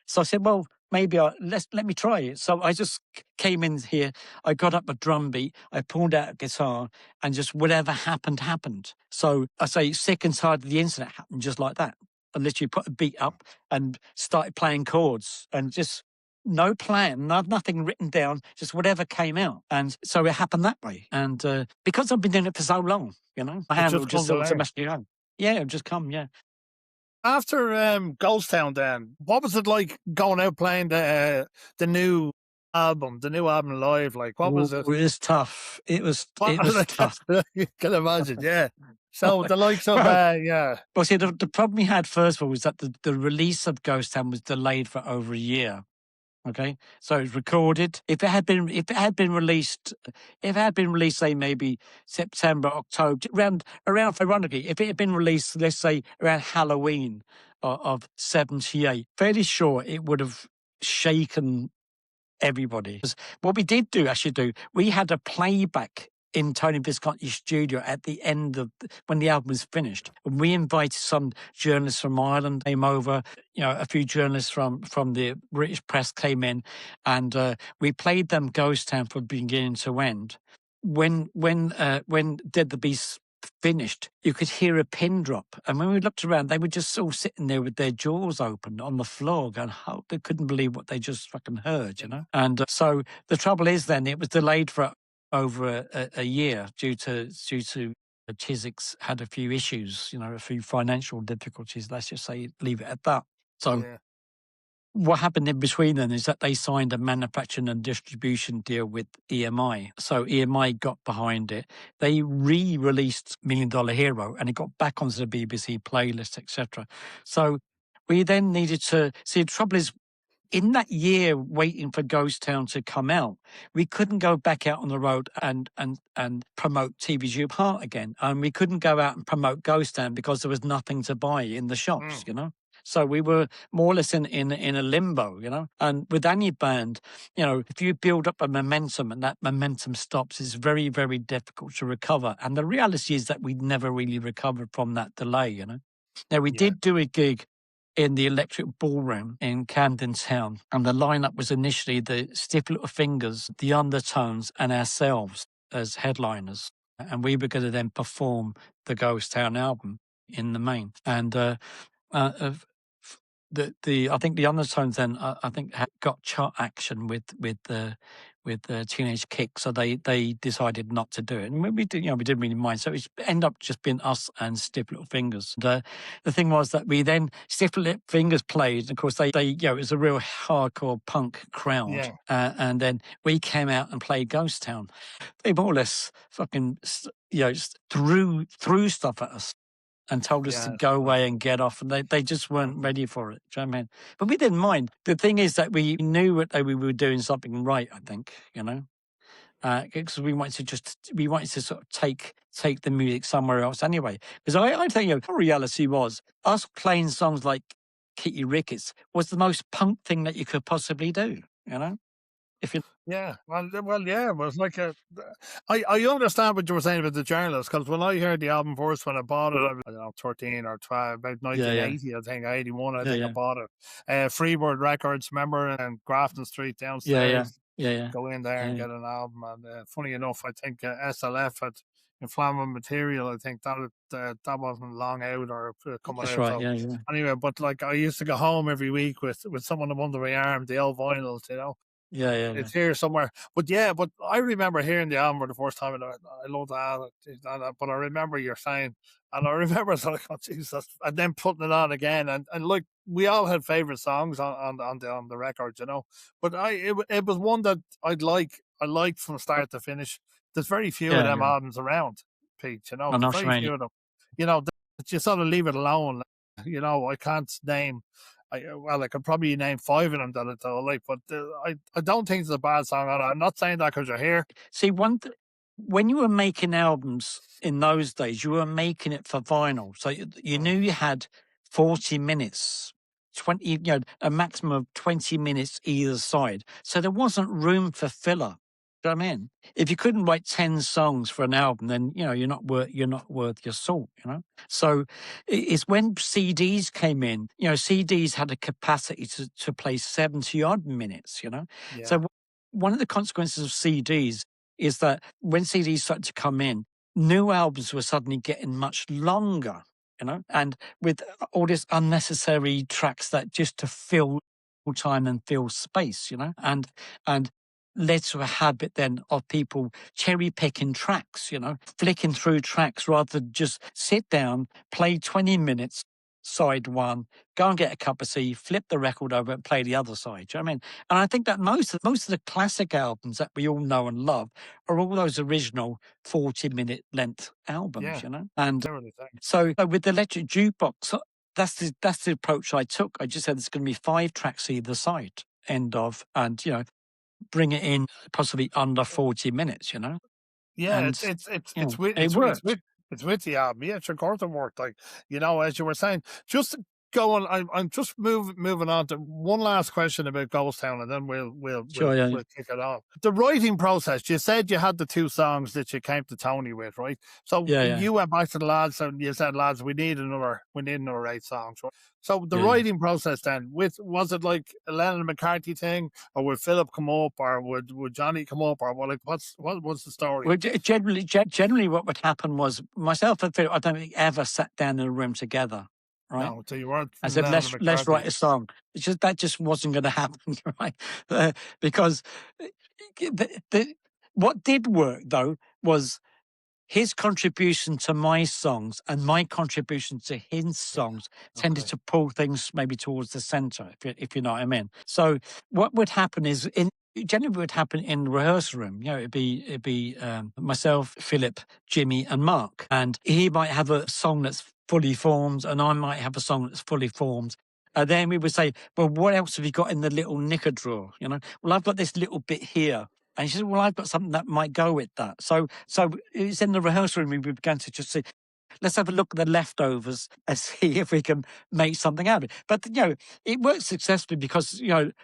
S2: So I said, well, maybe let me try it. So I just came in here. I got up a drum beat. I pulled out a guitar, and just whatever happened. So I say, sick and tired of the internet happened just like that. I literally put a beat up and started playing chords, and just no plan, nothing written down, just whatever came out. And so it happened that way. And because I've been doing it for so long, my hand will just automatically go. Yeah, it'll just come, yeah.
S1: After Ghost Town then, what was it like going out playing the new album live? Like, what was it?
S2: It was tough. It was tough.
S1: You can imagine, yeah. So the likes of, yeah.
S2: Well, see, the problem we had first of all was that the release of Ghost Town was delayed for over a year. Okay, so it was recorded. If it had been released, say maybe September, October, around ironically, if it had been released, let's say around Halloween of '78, fairly sure it would have shaken everybody. What we did actually, we had a playback in Tony Visconti's studio at the end of when the album was finished. And we invited some journalists from Ireland came over, a few journalists from the British press came in, and we played them Ghost Town from beginning to end. When Dead the Beast finished, you could hear a pin drop. And when we looked around, they were just all sitting there with their jaws open on the floor going, oh, they couldn't believe what they just fucking heard, And so the trouble is then it was delayed for over a year due to Chiswick's had a few issues, a few financial difficulties. Let's just say, leave it at that. So what happened in between then is that they signed a manufacturing and distribution deal with EMI. So EMI got behind it. They re-released $1 Million Hero, and it got back onto the BBC playlist, etc. So we then needed to see. The trouble is, in that year waiting for Ghost Town to come out, we couldn't go back out on the road and promote TV Tube Heart again. And we couldn't go out and promote Ghost Town because there was nothing to buy in the shops, So we were more or less in a limbo, And with any band, if you build up a momentum and that momentum stops, it's very, very difficult to recover. And the reality is that we never really recovered from that delay, Now, we did do a gig in the Electric Ballroom in Camden Town, and the lineup was initially the Stiff Little Fingers, the Undertones, and ourselves as headliners. And we were going to then perform the Ghost Town album in the main. And I think the Undertones then got chart action with the Teenage Kick, so they decided not to do it, and we didn't really mind. So it ended up just being us and Stiff Little Fingers. And, the thing was that we then Stiff Little Fingers played, and of course they it was a real hardcore punk crowd, and then we came out and played Ghost Town. They more or less fucking threw stuff at us and told us to go away and get off, and they just weren't ready for it. Do you know what I mean? But we didn't mind. The thing is that we knew that we were doing something right, I think, because we wanted to sort of take the music somewhere else anyway. Because I think the reality was us playing songs like Kitty Ricketts was the most punk thing that you could possibly do, If you
S1: yeah, it was like I understand what you were saying about the journalists, because when I heard the album first, when I bought it, I was, I don't know, 13 or 12, about 1980, I think, 81, I think I bought it. Freebird Records, remember, and Grafton Street downstairs.
S2: Yeah.
S1: Go in there and get an album. And funny enough, I think SLF Inflammable Material. I think that wasn't long out or coming
S2: That's
S1: out.
S2: right.
S1: So
S2: Yeah.
S1: anyway, but like I used to go home every week with someone under my arm, the old vinyls,
S2: Yeah.
S1: It's here somewhere. But yeah, but I remember hearing the album for the first time, and I love that. But I remember you're saying, and I remember sort of, oh, Jesus, and then putting it on again, and like we all had favorite songs on the record, But it was one that I liked from start to finish. There's very few of them
S2: Yeah.
S1: albums around, Pete.
S2: I know
S1: There's
S2: what you
S1: very
S2: mean.
S1: few of them. That you sort of leave it alone. I can't name. I could probably name 5 of them that I like, but I don't think it's a bad song. I'm not saying that because you're here.
S2: See, when you were making albums in those days, you were making it for vinyl. So you knew you had 40 minutes, 20, a maximum of 20 minutes either side. So there wasn't room for filler. Do you know what I mean? If you couldn't write 10 songs for an album, then, you're not worth your salt, So it's when CDs came in, CDs had a capacity to play 70 odd minutes,
S1: Yeah.
S2: So one of the consequences of CDs is that when CDs started to come in, new albums were suddenly getting much longer, and with all this unnecessary tracks that just to fill time and fill space, and led to a habit then of people cherry picking tracks, flicking through tracks rather than just sit down, play 20 minutes, side one, go and get a cup of tea, flip the record over and play the other side. Do you know what I mean? And I think that most of the classic albums that we all know and love are all those original 40-minute length albums, And so with the Electric Jukebox, that's the approach I took. I just said there's going to be 5 tracks either side, end of, and bring it in possibly under 40 minutes,
S1: Yeah,
S2: and it worked.
S1: It's with the album. Yeah, it's of course it worked. Like, as you were saying, just going. I'm just moving on to one last question about Ghost Town, and then we'll kick it off. The writing process. You said you had the 2 songs that you came to Tony with, right? So you went back to the lads and you said, lads, we need another 8 songs. Right? So the writing process then, was it like a Lennon and McCartney thing, or would Philip come up, or would Johnny come up, or what was the story?
S2: Well, generally, what would happen was myself and Philip, I don't think ever sat down in a room together. Right?
S1: No, so you weren't.
S2: I said, let's write a song. That just wasn't going to happen, right? Because what did work though was his contribution to my songs and my contribution to his songs tended to pull things maybe towards the center, if you know what I mean. So what would happen is generally would happen in the rehearsal room. It'd be myself, Philip, Jimmy, and Mark, and he might have a song that's fully formed, and I might have a song that's fully formed. And then we would say, well, what else have you got in the little knicker drawer? Well, I've got this little bit here. And she said, well, I've got something that might go with that. So it's in the rehearsal room, we began to just say, let's have a look at the leftovers and see if we can make something out of it. But, it worked successfully because,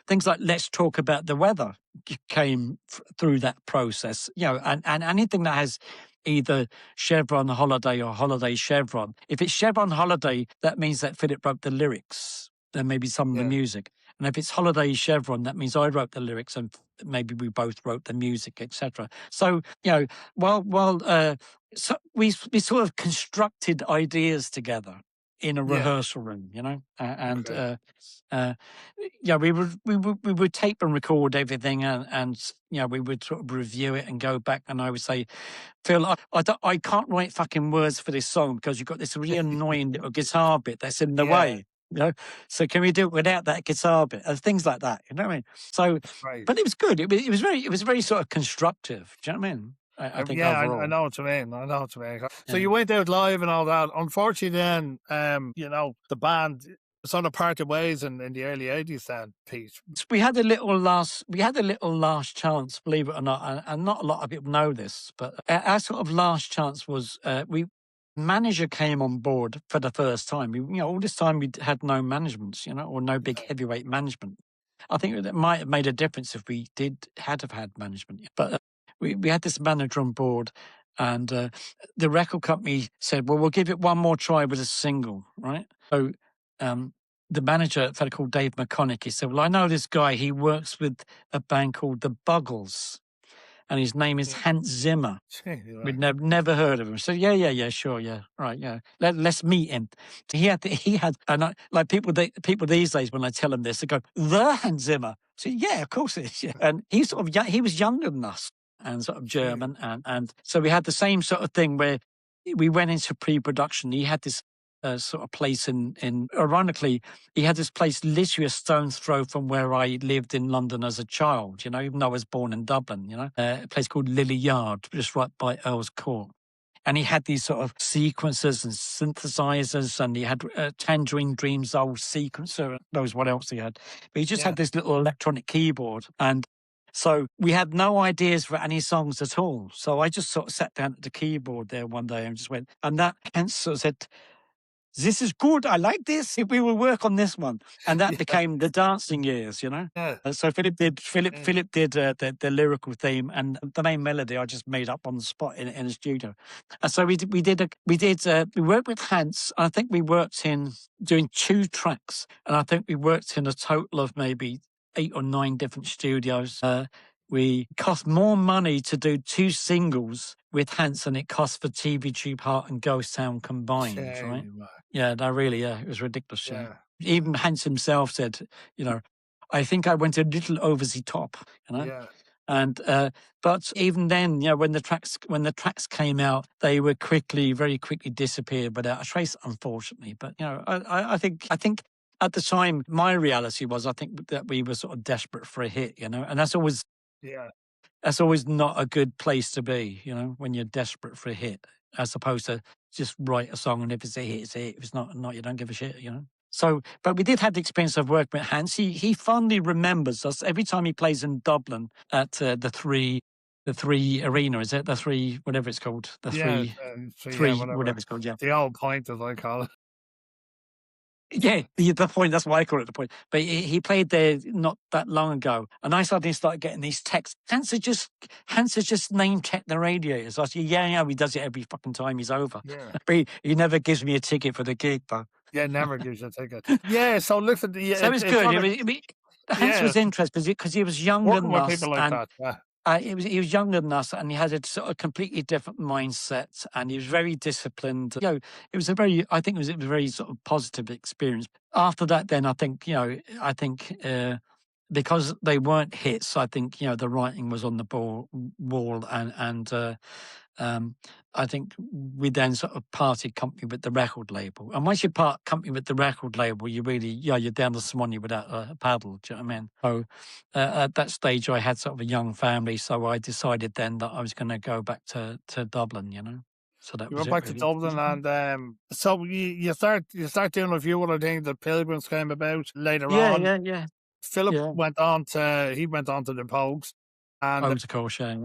S2: things like Let's Talk About the Weather came through that process, and anything that has either Chevron Holiday or Holiday Chevron. If it's Chevron Holiday, that means that Philip wrote the lyrics. Then maybe some of the music. And if it's Holiday Chevron, that means I wrote the lyrics and maybe we both wrote the music, etc. So, so we sort of constructed ideas together in a rehearsal room, we would tape and record everything, and we would sort of review it and go back, and I would say, Phil, I can't write fucking words for this song because you've got this really annoying little guitar bit that's in the way. So can we do it without that guitar bit and things like that? You know what I mean? So, but it was good. It was very sort of constructive. Do you know what I mean? I think overall.
S1: I know what you mean. So you went out live and all that. Unfortunately, then, the band sort of parted ways in the early 80s. Then, Pete,
S2: we had a little last chance, believe it or not, and not a lot of people know this, but our sort of last chance was manager came on board for the first time. All this time we had no management, or no big heavyweight management. I think it might have made a difference if we had had management. But we had this manager on board, and the record company said, well, we'll give it one more try with a single, right? So the manager, a fellow called Dave McConaughey, he said, well, I know this guy. He works with a band called the Buggles. and his name is Hans Zimmer. We'd never heard of him. So yeah, sure, yeah, right, yeah. Let's meet him. He had, and like people these days when I tell them this, they go, the Hans Zimmer. So yeah, of course it is. Yeah. And he he was younger than us and sort of German, and so we had the same sort of thing where we went into pre-production. He had this sort of place in ironically, he had this place literally a stone's throw from where I lived in London as a child, even though I was born in Dublin, a place called Lily Yard, just right by Earl's Court. And he had these sort of sequencers and synthesizers, and he had Tangerine Dream's old sequencer, knows what else he had. But he just had this little electronic keyboard. And so we had no ideas for any songs at all. So I just sort of sat down at the keyboard there one day and just went, and that hence sort of said, this is good. I like this. We will work on this one, and that became the dancing years.
S1: Yeah.
S2: So Philip did the lyrical theme, and the main melody I just made up on the spot in a studio. And so we worked with Hans. I think we worked in doing 2 tracks, and I think we worked in a total of maybe 8 or 9 different studios. We cost more money to do 2 singles with Hans than it cost for TV Tube Heart and Ghost Town combined, right? Yeah, no, really, it was ridiculous. Yeah. Even Hans himself said, I think I went a little over the top,
S1: Yeah.
S2: And but even then, when the tracks came out, they were very quickly disappeared without a trace, unfortunately. But I think at the time, my reality was I think that we were sort of desperate for a hit, and that's always not a good place to be, when you're desperate for a hit, as opposed to just write a song and if it's a hit, it's a hit. If it's not, you don't give a shit, So, but we did have the experience of working with Hans. He fondly remembers us every time he plays in Dublin at the three arena, is it? The 3, whatever it's called. The three, whatever it's called, yeah.
S1: The old point, as I call it.
S2: Yeah, the point. That's why I call it the point. But he played there not that long ago, and I suddenly started getting these texts. Hans has just name checked the Radiators. I said, yeah, he does it every fucking time he's over.
S1: Yeah.
S2: But he never gives me a ticket for the gig, though.
S1: Yeah, never gives you a ticket. Yeah, so listen. Yeah,
S2: so it was good. Hans was interested because he was younger than us.
S1: People like that. Yeah.
S2: He was younger than us, and he had a sort of completely different mindset, and he was very disciplined. It was a very sort of positive experience. After that, then I think because they weren't hits, I think the writing was on the wall, and I think we then sort of parted company with the record label. And once you part company with the record label, you really, you're down the Swanee without a paddle. Do you know what I mean? So at that stage, I had sort of a young family, so I decided then that I was going to go back to Dublin. So that
S1: you
S2: was
S1: went back
S2: really.
S1: to Dublin, and so you start doing a few other things. The Pilgrims came about later on.
S2: Yeah.
S1: Philip went on to the Pogues, and
S2: Pogues, of course, yeah.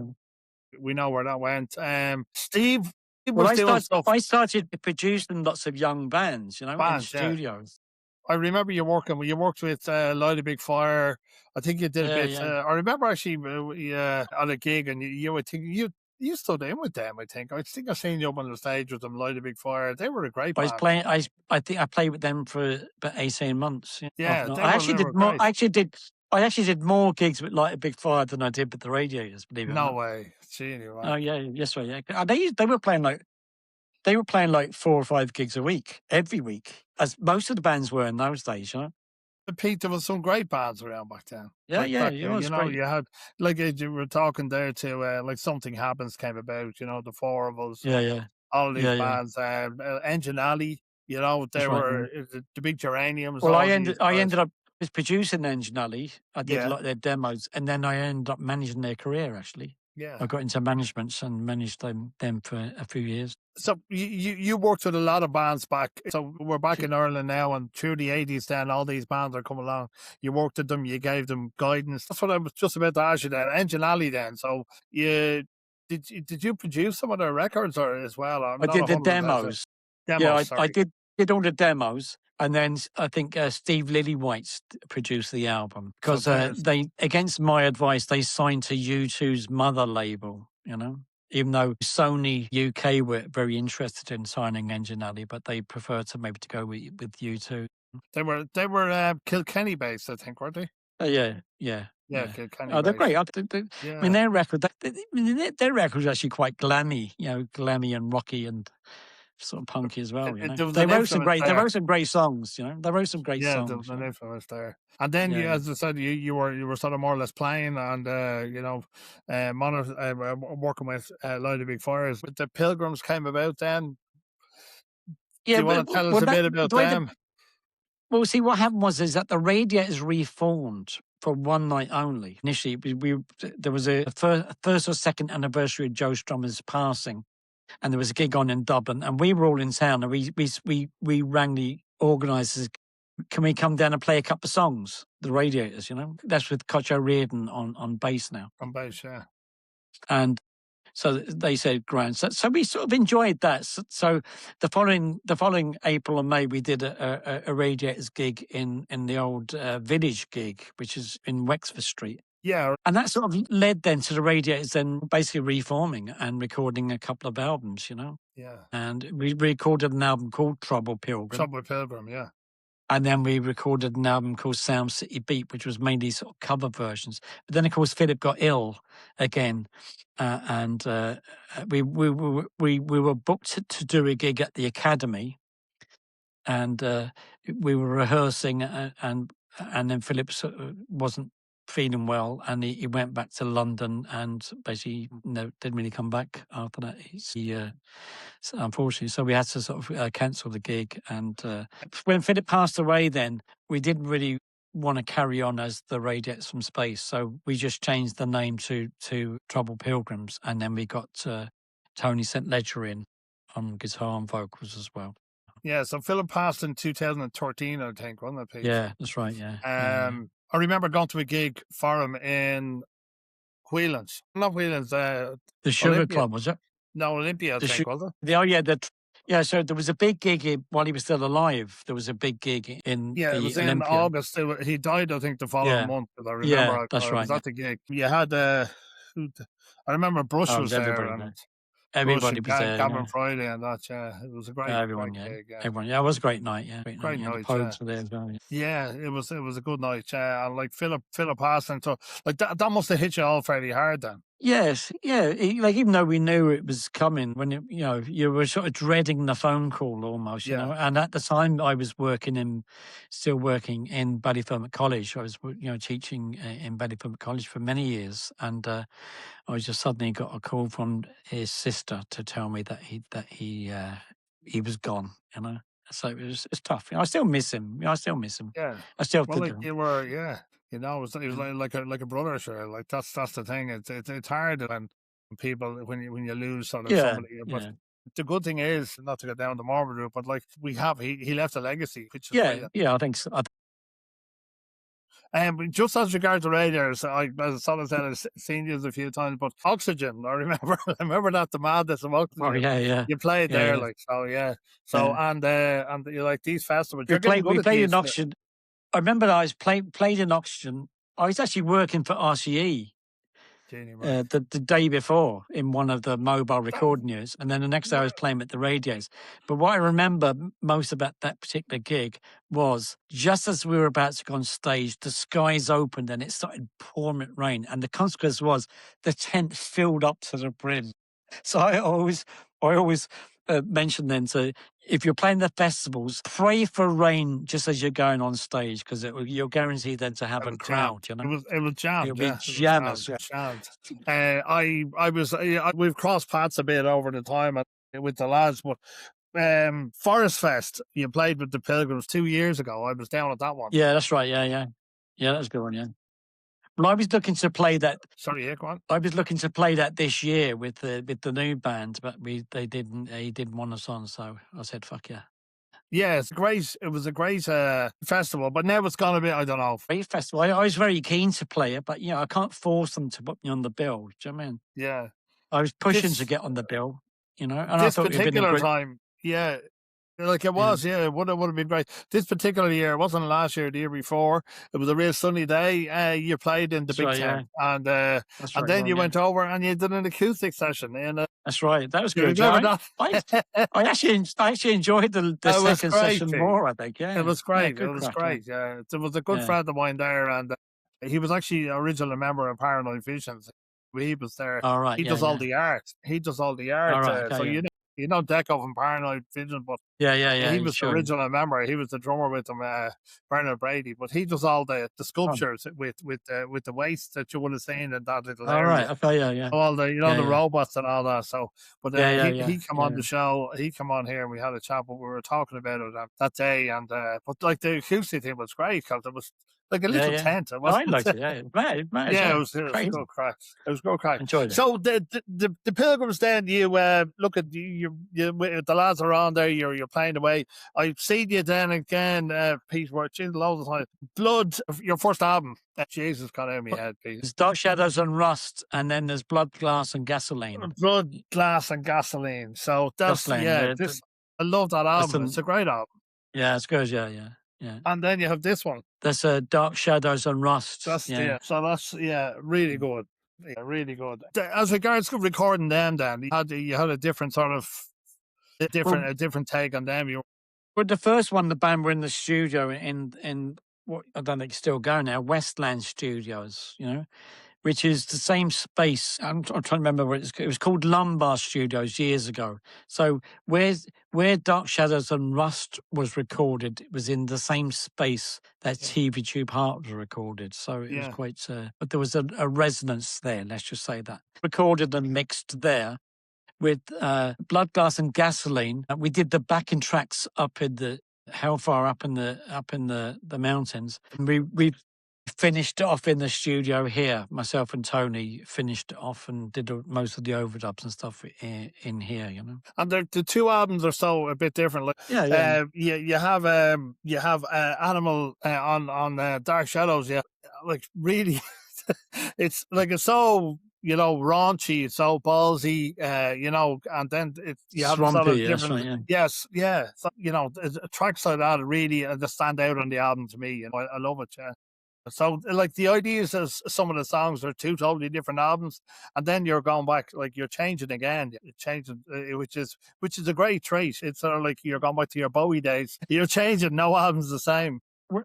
S1: We know where that went. Steve
S2: I started producing lots of young bands, in studios.
S1: I remember you worked with Light a Big Fire. I think you did a bit. I remember actually on a gig, and you stood in with them. I think I've seen you up on the stage with them, Light a Big Fire. They were a great band.
S2: I think I played with them for about 18 months.
S1: Yeah,
S2: I actually did more gigs with Light a Big Fire than I did with the Radiators. Believe it or not.
S1: No way. Anyway.
S2: Oh yeah, yes, right, yeah. They were playing like 4 or 5 gigs a week, every week, as most of the bands were in those days.
S1: Pete, there was some great bands around back then.
S2: Yeah, it was great.
S1: You had, like you were talking there too, like Something Happens came about. The 4 of us.
S2: Yeah.
S1: All these bands, Engine Alley. They were the Big Geraniums.
S2: Well, I ended up producing Engine Alley. I did a lot of their demos, and then I ended up managing their career. Actually, I got into management and managed them for a few years.
S1: So you worked with a lot of bands back. So we're back in Ireland now, and through the 80s, then all these bands are coming along. You worked with them, you gave them guidance. That's what I was just about to ask you. Then Engine Alley. Then, so did you produce some of their records or as well?
S2: I did the demos. I did all the demos. And then I think Steve Lillywhite produced the album because they, against my advice, they signed to U2's mother label, even though Sony UK were very interested in signing Engine Alley, but they preferred to go with U2.
S1: They were Kilkenny based, I think, weren't they?
S2: Yeah.
S1: Yeah, Kenny
S2: Oh, they're
S1: Grace.
S2: great. I mean, their record, their record was actually quite glammy, glammy and rocky and sort of punky as well. They wrote some great songs. They wrote some great songs.
S1: Yeah, there was an influence there. And then, as I said, you were sort of more or less playing and working with Light of Big Fires. But the Pilgrims came about then.
S2: Yeah,
S1: do you want to tell us a bit about them?
S2: Well, see, what happened is that the Radiators reformed for one night only. Initially, there was a first or second anniversary of Joe Strummer's passing, and there was a gig on in Dublin, and we were all in town, and we rang the organisers. Can we come down and play a couple of songs? The Radiators, that's with Koch O'Riordan on bass now.
S1: On bass, yeah.
S2: And so they said, "Grand." So we sort of enjoyed that. So the following April and May, we did a Radiators gig in the old Village gig, which is in Wexford Street.
S1: Yeah,
S2: and that sort of led then to the Radiators then basically reforming and recording a couple of albums.
S1: Yeah.
S2: And we recorded an album called Trouble Pilgrim.
S1: Trouble Pilgrim, yeah.
S2: And then we recorded an album called Sound City Beat, which was mainly sort of cover versions. But then, of course, Philip got ill again, and we were booked to do a gig at the Academy, and we were rehearsing, and then Philip wasn't feeling well, and he went back to London, and basically didn't really come back after that. Unfortunately, so we had to sort of cancel the gig. And when Philip passed away, then we didn't really want to carry on as the Radiators from Space, so we just changed the name to Trouble Pilgrims, and then we got Tony St. Ledger in on guitar and vocals as well.
S1: Yeah, so Philip passed in 2013, I think, wasn't it, Pete?
S2: Yeah, that's right. Yeah.
S1: I remember going to a gig for him in Whelan's. Not Whelan's.
S2: The Sugar
S1: Olympia.
S2: Club, was it?
S1: No, Olympia, I think, was it?
S2: Yeah, so there was a big gig while he was still alive. There was a big gig in
S1: it was in August. He died, I think, the following month. But I remember.
S2: Yeah, that's right.
S1: Was at the gig. You had I remember Brush was there. And
S2: everybody was there.
S1: Gavin Friday and that. Yeah, it was a great,
S2: everyone,
S1: great gig. Yeah.
S2: Everyone, it was a great night. Yeah,
S1: great night.
S2: The poets were there as well.
S1: Yeah, it was a good night. And like Philip passing, so like that must have hit you all fairly hard then.
S2: Yes, yeah. Even though we knew it was coming, when you were sort of dreading the phone call almost, And at the time, I was still working in Ballyfermot College. I was, teaching in Ballyfermot College for many years, and I just suddenly got a call from his sister to tell me that he was gone. So it's tough. I still miss him. I still miss him.
S1: Yeah,
S2: I still think
S1: like you were. Yeah. It was like a brother, sure. Like that's the thing. It's hard when people when you lose sort of somebody. But the good thing is, not to get down the morbid route, but like he left a legacy, which is
S2: I think so.
S1: Just as regards to Radiators, as I said, I've seen you a few times, but Oxygen, I remember that, the madness of Oxygen.
S2: Oh yeah.
S1: You played there, like so, yeah. So and you like these festivals.
S2: We played in Oxygen. I remember I was played in Oxygen. I was actually working for RCE the day before in one of the mobile recording units, and then the next day I was playing at the Radiators. But what I remember most about that particular gig was just as we were about to go on stage, the skies opened and it started pouring rain, and the consequence was the tent filled up to the brim. So I always mention then to, if you're playing the festivals, pray for rain just as you're going on stage, because you're guaranteed then to have a crowd.
S1: It was jammed.
S2: It'll be jammed.
S1: We've crossed paths a bit over the time with the lads, but Forest Fest, you played with the Pilgrims 2 years ago. I was down at that one.
S2: Yeah, that's right. Yeah, that was a good one. Yeah. Well, I was looking to play that.
S1: Sorry, go on.
S2: I was looking to play that this year with the new band, but he didn't want us on, so I said, "Fuck yeah."
S1: Yeah, it's great. It was a great festival, but now it's gone a bit, I don't know.
S2: Great festival. I was very keen to play it, but I can't force them to put me on the bill. Do you know what I mean?
S1: Yeah.
S2: I was pushing to get on the bill, and
S1: this
S2: I thought
S1: particular time, yeah. Like it was, it would have been great. This particular year, it wasn't last year, the year before. It was a real sunny day. You played in the Big Tent, and then you went over and you did an acoustic session. And
S2: that's right, that was good. I actually enjoyed the second session more. I think, yeah,
S1: it was great. It was great. Yeah, there was a good friend of mine there, and He was actually an original member of Paranoid Visions. He was there.
S2: All right.
S1: He
S2: Yeah.
S1: does all the art. He does all the
S2: All
S1: art.
S2: right. Okay,
S1: So
S2: yeah.
S1: you know Deco from Paranoid Vision, but
S2: Yeah.
S1: he was the
S2: Sure.
S1: original member. He was the drummer with them, Bernard Brady. But he does all the
S2: Oh.
S1: sculptures with the waste that you would have seen in that little
S2: All
S1: area.
S2: right. Okay. Yeah.
S1: All the
S2: Yeah.
S1: the
S2: Yeah.
S1: robots and all that. So, but
S2: Yeah.
S1: he come on the show. He come on here and we had a chat. But we were talking about it that day. And but like the acoustic thing was great because it was like a little
S2: Yeah.
S1: tent. It
S2: Oh, I
S1: wasn't.
S2: liked it. Yeah. Mad.
S1: Yeah,
S2: Yeah.
S1: it was
S2: Crazy.
S1: good crack. It was good crack.
S2: Enjoyed it.
S1: So the Pilgrims, then you look at you the lads are on there. You're playing away. I've seen you then again, Pete. Watching loads of time. Blood, your first album. Jesus, got out of my head, Pete.
S2: There's Dark Shadows and Rust, and then there's Blood, Glass, and Gasoline.
S1: Blood, Glass, and Gasoline. So that's
S2: Gasoline,
S1: I love that album. It's a great album.
S2: Yeah, it's good. Yeah.
S1: And then you have this one.
S2: That's Dark Shadows and Rust.
S1: So that's really good. Yeah, really good. As regards to recording them, then you had a different sort of a different take on them.
S2: Well, the first one, the band were in the studio in what I don't think it's still going now, Westland Studios, which is the same space. I'm trying to remember what it was called Lumbar Studios years ago. So where Dark Shadows and Rust was recorded, it was in the same space that TV Tube Heart was recorded. So it was quite, but there was a resonance there, let's just say that. Recorded and mixed there. With Blood, Glass, and Gasoline, we did the backing tracks up in the Hellfire, up in the mountains. And we finished it off in the studio here. Myself and Tony finished it off and did most of the overdubs and stuff in here.
S1: And the two albums are so a bit different. Like, you have Animal on Dark Shadows. Yeah, like really, it's like it's so. Raunchy, it's so ballsy, and then you have
S2: Swampy,
S1: sort of different.
S2: Right,
S1: yes, yeah. So, tracks like that really just stand out on the album to me. I love it. Yeah. So, like the ideas of some of the songs are two totally different albums, and then you're going back, like you're changing again, you're changing, which is a great trait. It's sort of like you're going back to your Bowie days. You're changing, no album's the same.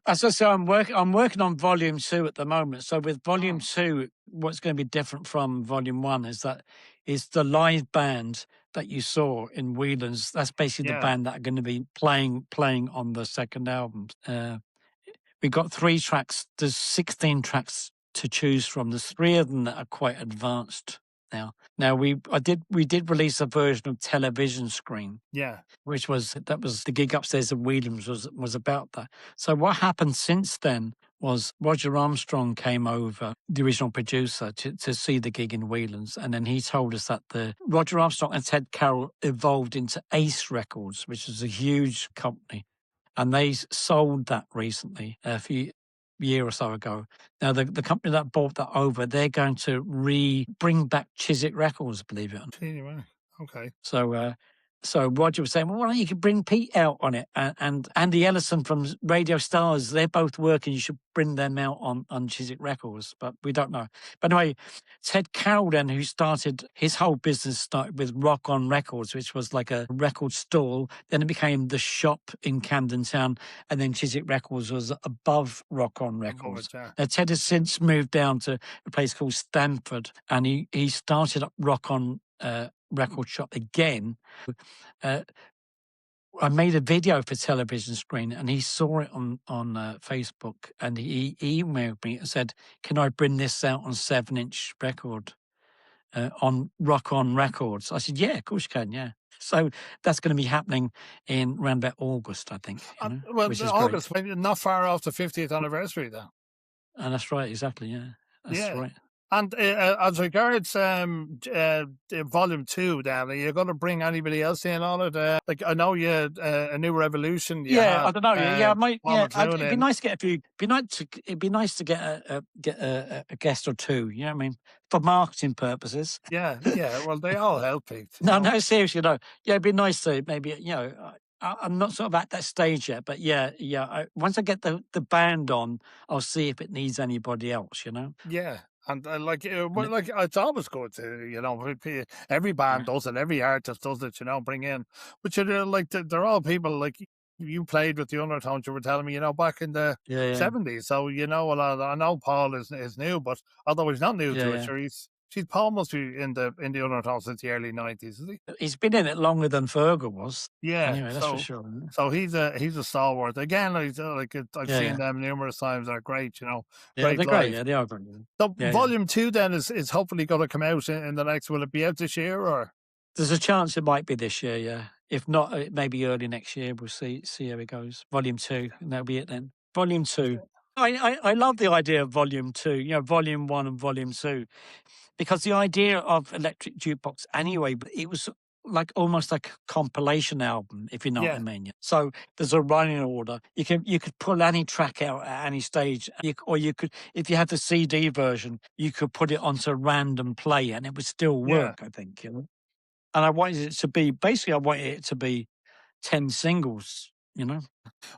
S2: As I say, I'm working on Volume 2 at the moment. So with Volume 2, what's going to be different from Volume 1 is the live band that you saw in Whelan's. That's basically the band that are going to be playing on the second album. We got 3 tracks. There's 16 tracks to choose from. There's 3 of them that are quite advanced now. Now we did release a version of Television Screen.
S1: Yeah.
S2: That was the gig upstairs at Whelan's was about that. So what happened since then was Roger Armstrong came over, the original producer, to see the gig in Whelan's, and then he told us that the Roger Armstrong and Ted Carroll evolved into Ace Records, which is a huge company. And they sold that recently, a year or so ago. Now, the company that bought that over, they're going to bring back Chiswick Records, believe it or
S1: not. Okay.
S2: So Roger was saying, well, why don't you bring Pete out on it? And Andy Ellison from Radio Stars, they're both working. You should bring them out on Chiswick Records, but we don't know. But anyway, Ted Carroll then, who started, his whole business started with Rock On Records, which was like a record stall. Then it became The Shop in Camden Town. And then Chiswick Records was above Rock On Records. Now, Ted has since moved down to a place called Stamford, and he started up Rock On record shop again. I made a video for Television Screen, and he saw it on Facebook, and he emailed me and said, "Can I bring this out on 7-inch record on Rock On Records?" I said, "Yeah, of course you can." Yeah. So that's going to be happening in around about August, I think.
S1: Well, which is August, great. Not far off the 50th anniversary, though.
S2: And that's right, exactly. Yeah, that's right.
S1: And as regards Volume 2, Dan, are you going to bring anybody else in on it? Like I know you a New Revolution.
S2: I don't know. I might. It'd be nice to get a few. It'd be nice to get a guest or two. You know what I mean? For marketing purposes.
S1: Yeah. Well, they all help, Pete.
S2: No, seriously, no. Yeah, it'd be nice to maybe. I'm not sort of at that stage yet, but once I get the band on, I'll see if it needs anybody else.
S1: Yeah. And it's always good to, every band does it, every artist does it, bring in. But they're all people like you played with the Undertones, you were telling me, back in the 70s. So, a lot. I know Paul is new, but although he's not new to it, sure, Paul must be in the Undertones since the early 90s, is he?
S2: He's been in it longer than Fergal was.
S1: Yeah,
S2: anyway, that's for sure.
S1: So he's a stalwart. Again, I've seen them numerous times. They're great,
S2: Yeah,
S1: great
S2: they're
S1: live.
S2: great. Yeah, they are great.
S1: So Volume 2 then is hopefully going to come out in the next. Will it be out this year or?
S2: There's a chance it might be this year. Yeah, if not, maybe early next year. We'll see how it goes. Volume 2, and that'll be it then. Volume 2. I love the idea of Volume 2. Volume 1 and Volume 2. Because the idea of Electric Jukebox, anyway, it was almost like a compilation album, if you know what I mean. So there's a running order. You could pull any track out at any stage, or you could, if you have the CD version, you could put it onto random play, and it would still work. I think. And I wanted it to be 10 singles.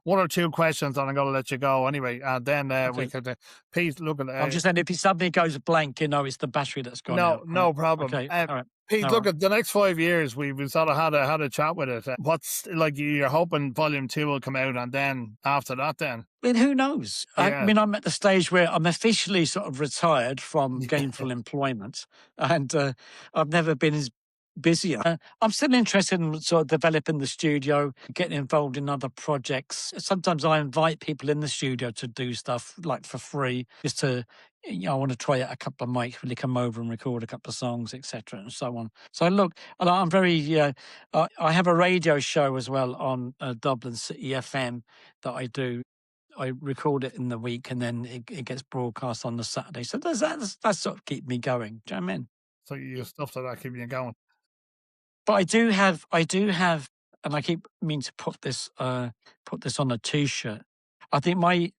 S1: One or two questions, and I'm going to let you go anyway. And then we could, Pete, look at.
S2: I'm just saying, if suddenly goes blank, it's the battery that's gone out.
S1: No problem.
S2: Okay, all right.
S1: Pete, look at the next 5 years. We've sort of had a chat with it. What's you're hoping Volume 2 will come out, and then after that, then.
S2: I mean, who knows? I mean, I'm at the stage where I'm officially sort of retired from gainful employment, and I've never been as busier. I'm still interested in sort of developing the studio, getting involved in other projects. Sometimes I invite people in the studio to do stuff for free, just to, I want to try out a couple of mics, really come over and record a couple of songs, etc., and so on. So look, I'm very. I have a radio show as well on Dublin City FM that I do. I record it in the week, and then it gets broadcast on the Saturday. So that's sort of keep me going. Do you know what I mean?
S1: So your stuff like that keep you going.
S2: But I do have, and I keep meaning to put this on a T-shirt. I think my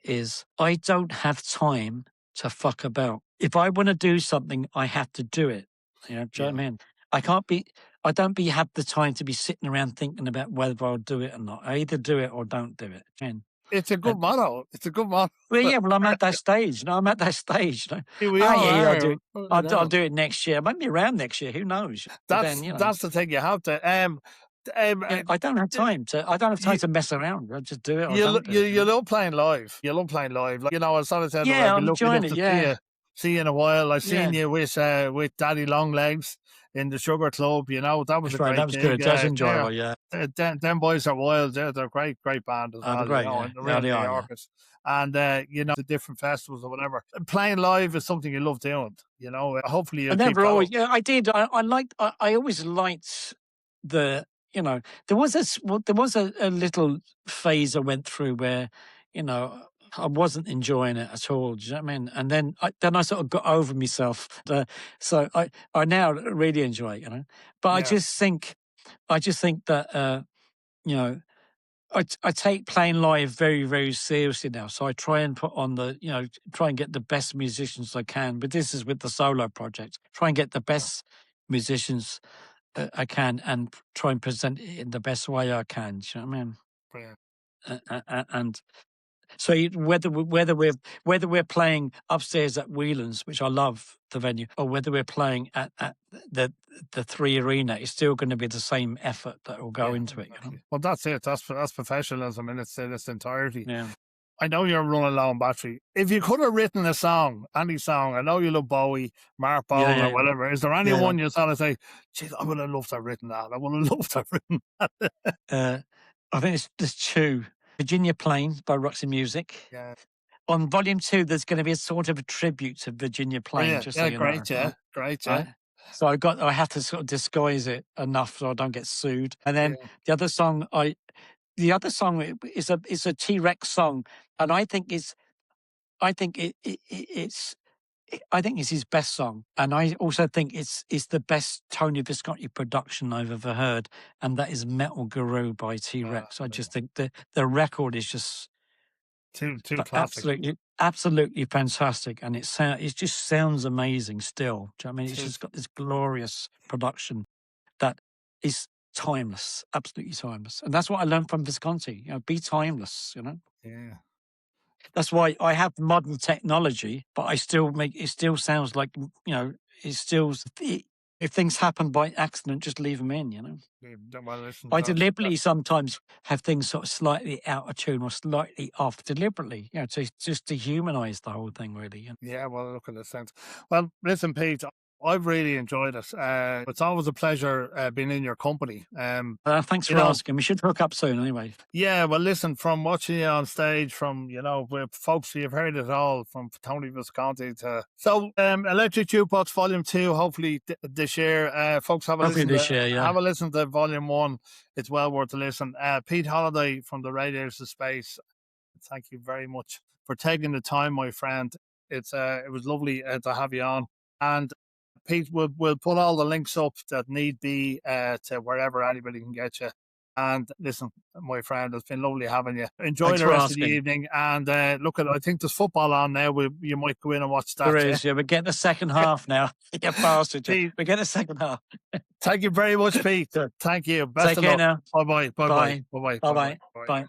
S2: is I don't have time to fuck about. If I want to do something, I have to do it. Do you know what I mean? I don't have the time to be sitting around thinking about whether I'll do it or not. I either do it or don't do it.
S1: It's a good motto. It's a good motto.
S2: Well, yeah. Well, I'm at that stage. I'm at that stage.
S1: Here we are.
S2: I'll do it next year. I might be around next year. Who knows?
S1: That's the thing. You have to.
S2: I don't have time to. I don't have time to mess around. I just do it.
S1: You love playing live. You love playing live. I sort of said,
S2: I'm enjoying it.
S1: See you in a while. I've seen you with Daddy Longlegs in the Sugar Club. That was
S2: That was good. That was enjoyable. Yeah.
S1: Them boys are wild. They're a great band as well.
S2: Great,
S1: New York. And the different festivals or whatever. Playing live is something you love doing. Hopefully you.
S2: I did. I always liked the. There was a little phase I went through where, I wasn't enjoying it at all. Do you know what I mean? And then I sort of got over myself. So I now really enjoy it. But I just think that I take playing live very, very seriously now. So I try and put on try and get the best musicians I can. But this is with the solo project. Try and get the best musicians I can and try and present it in the best way I can. Do you know what I mean?
S1: Brilliant.
S2: And so whether we're playing upstairs at Whelan's, which I love the venue, or whether we're playing at the 3 Arena, it's still going to be the same effort that will go into it.
S1: Well, that's it. That's professionalism in its entirety.
S2: Yeah.
S1: I know you're running low on battery. If you could have written a song, any song, I know you love Bowie, Mark Bowen, or whatever. Is there anyone you sort of say, "Geez, I would have loved to have written that. I would have loved to have written that."
S2: I think there's 2. Virginia Plain by Roxy Music.
S1: Yeah.
S2: On Volume 2, there's going to be a sort of a tribute to Virginia Plain.
S1: Great, yeah.
S2: So I have to sort of disguise it enough so I don't get sued. And then the other song is a T-Rex song, and I think it's his best song, and I also think it's the best Tony Visconti production I've ever heard, and that is Metal Guru by T-Rex. I just think the record is just
S1: too classic.
S2: Absolutely fantastic, and it just sounds amazing still. Do you know what I mean? It's just got this glorious production that is timeless, absolutely timeless, and that's what I learned from Visconti. Be timeless.
S1: Yeah.
S2: That's why I have modern technology, but it still sounds like, if things happen by accident, just leave them in,
S1: Well, listen,
S2: I deliberately sometimes have things sort of slightly out of tune or slightly off deliberately, to just dehumanize the whole thing, really.
S1: Yeah, well, look at this sense. Well, listen, Pete, I've really enjoyed it. It's always a pleasure being in your company.
S2: Thanks for asking. We should hook up soon anyway.
S1: Yeah, well, listen, from watching you on stage, from, with folks, you've heard it all, from Tony Visconti to... So, Electric Jukebox Volume 2, hopefully this year. Folks, have a listen have a listen to Volume 1. It's well worth a listen. Pete Holidai from the Radiators of Space, thank you very much for taking the time, my friend. It was lovely to have you on. And Pete, we'll put all the links up that need be to wherever anybody can get you. And listen, my friend, it's been lovely having you. Enjoy the rest of the evening. And look, I think there's football on now. You might go in and watch that.
S2: There is, yeah. We're getting the second half now. Get past it. We're getting the second half.
S1: Thank you very much, Pete. Thank you. Best of luck.
S2: Now.
S1: Bye-bye. Bye-bye.
S2: Bye-bye. Bye-bye. Bye.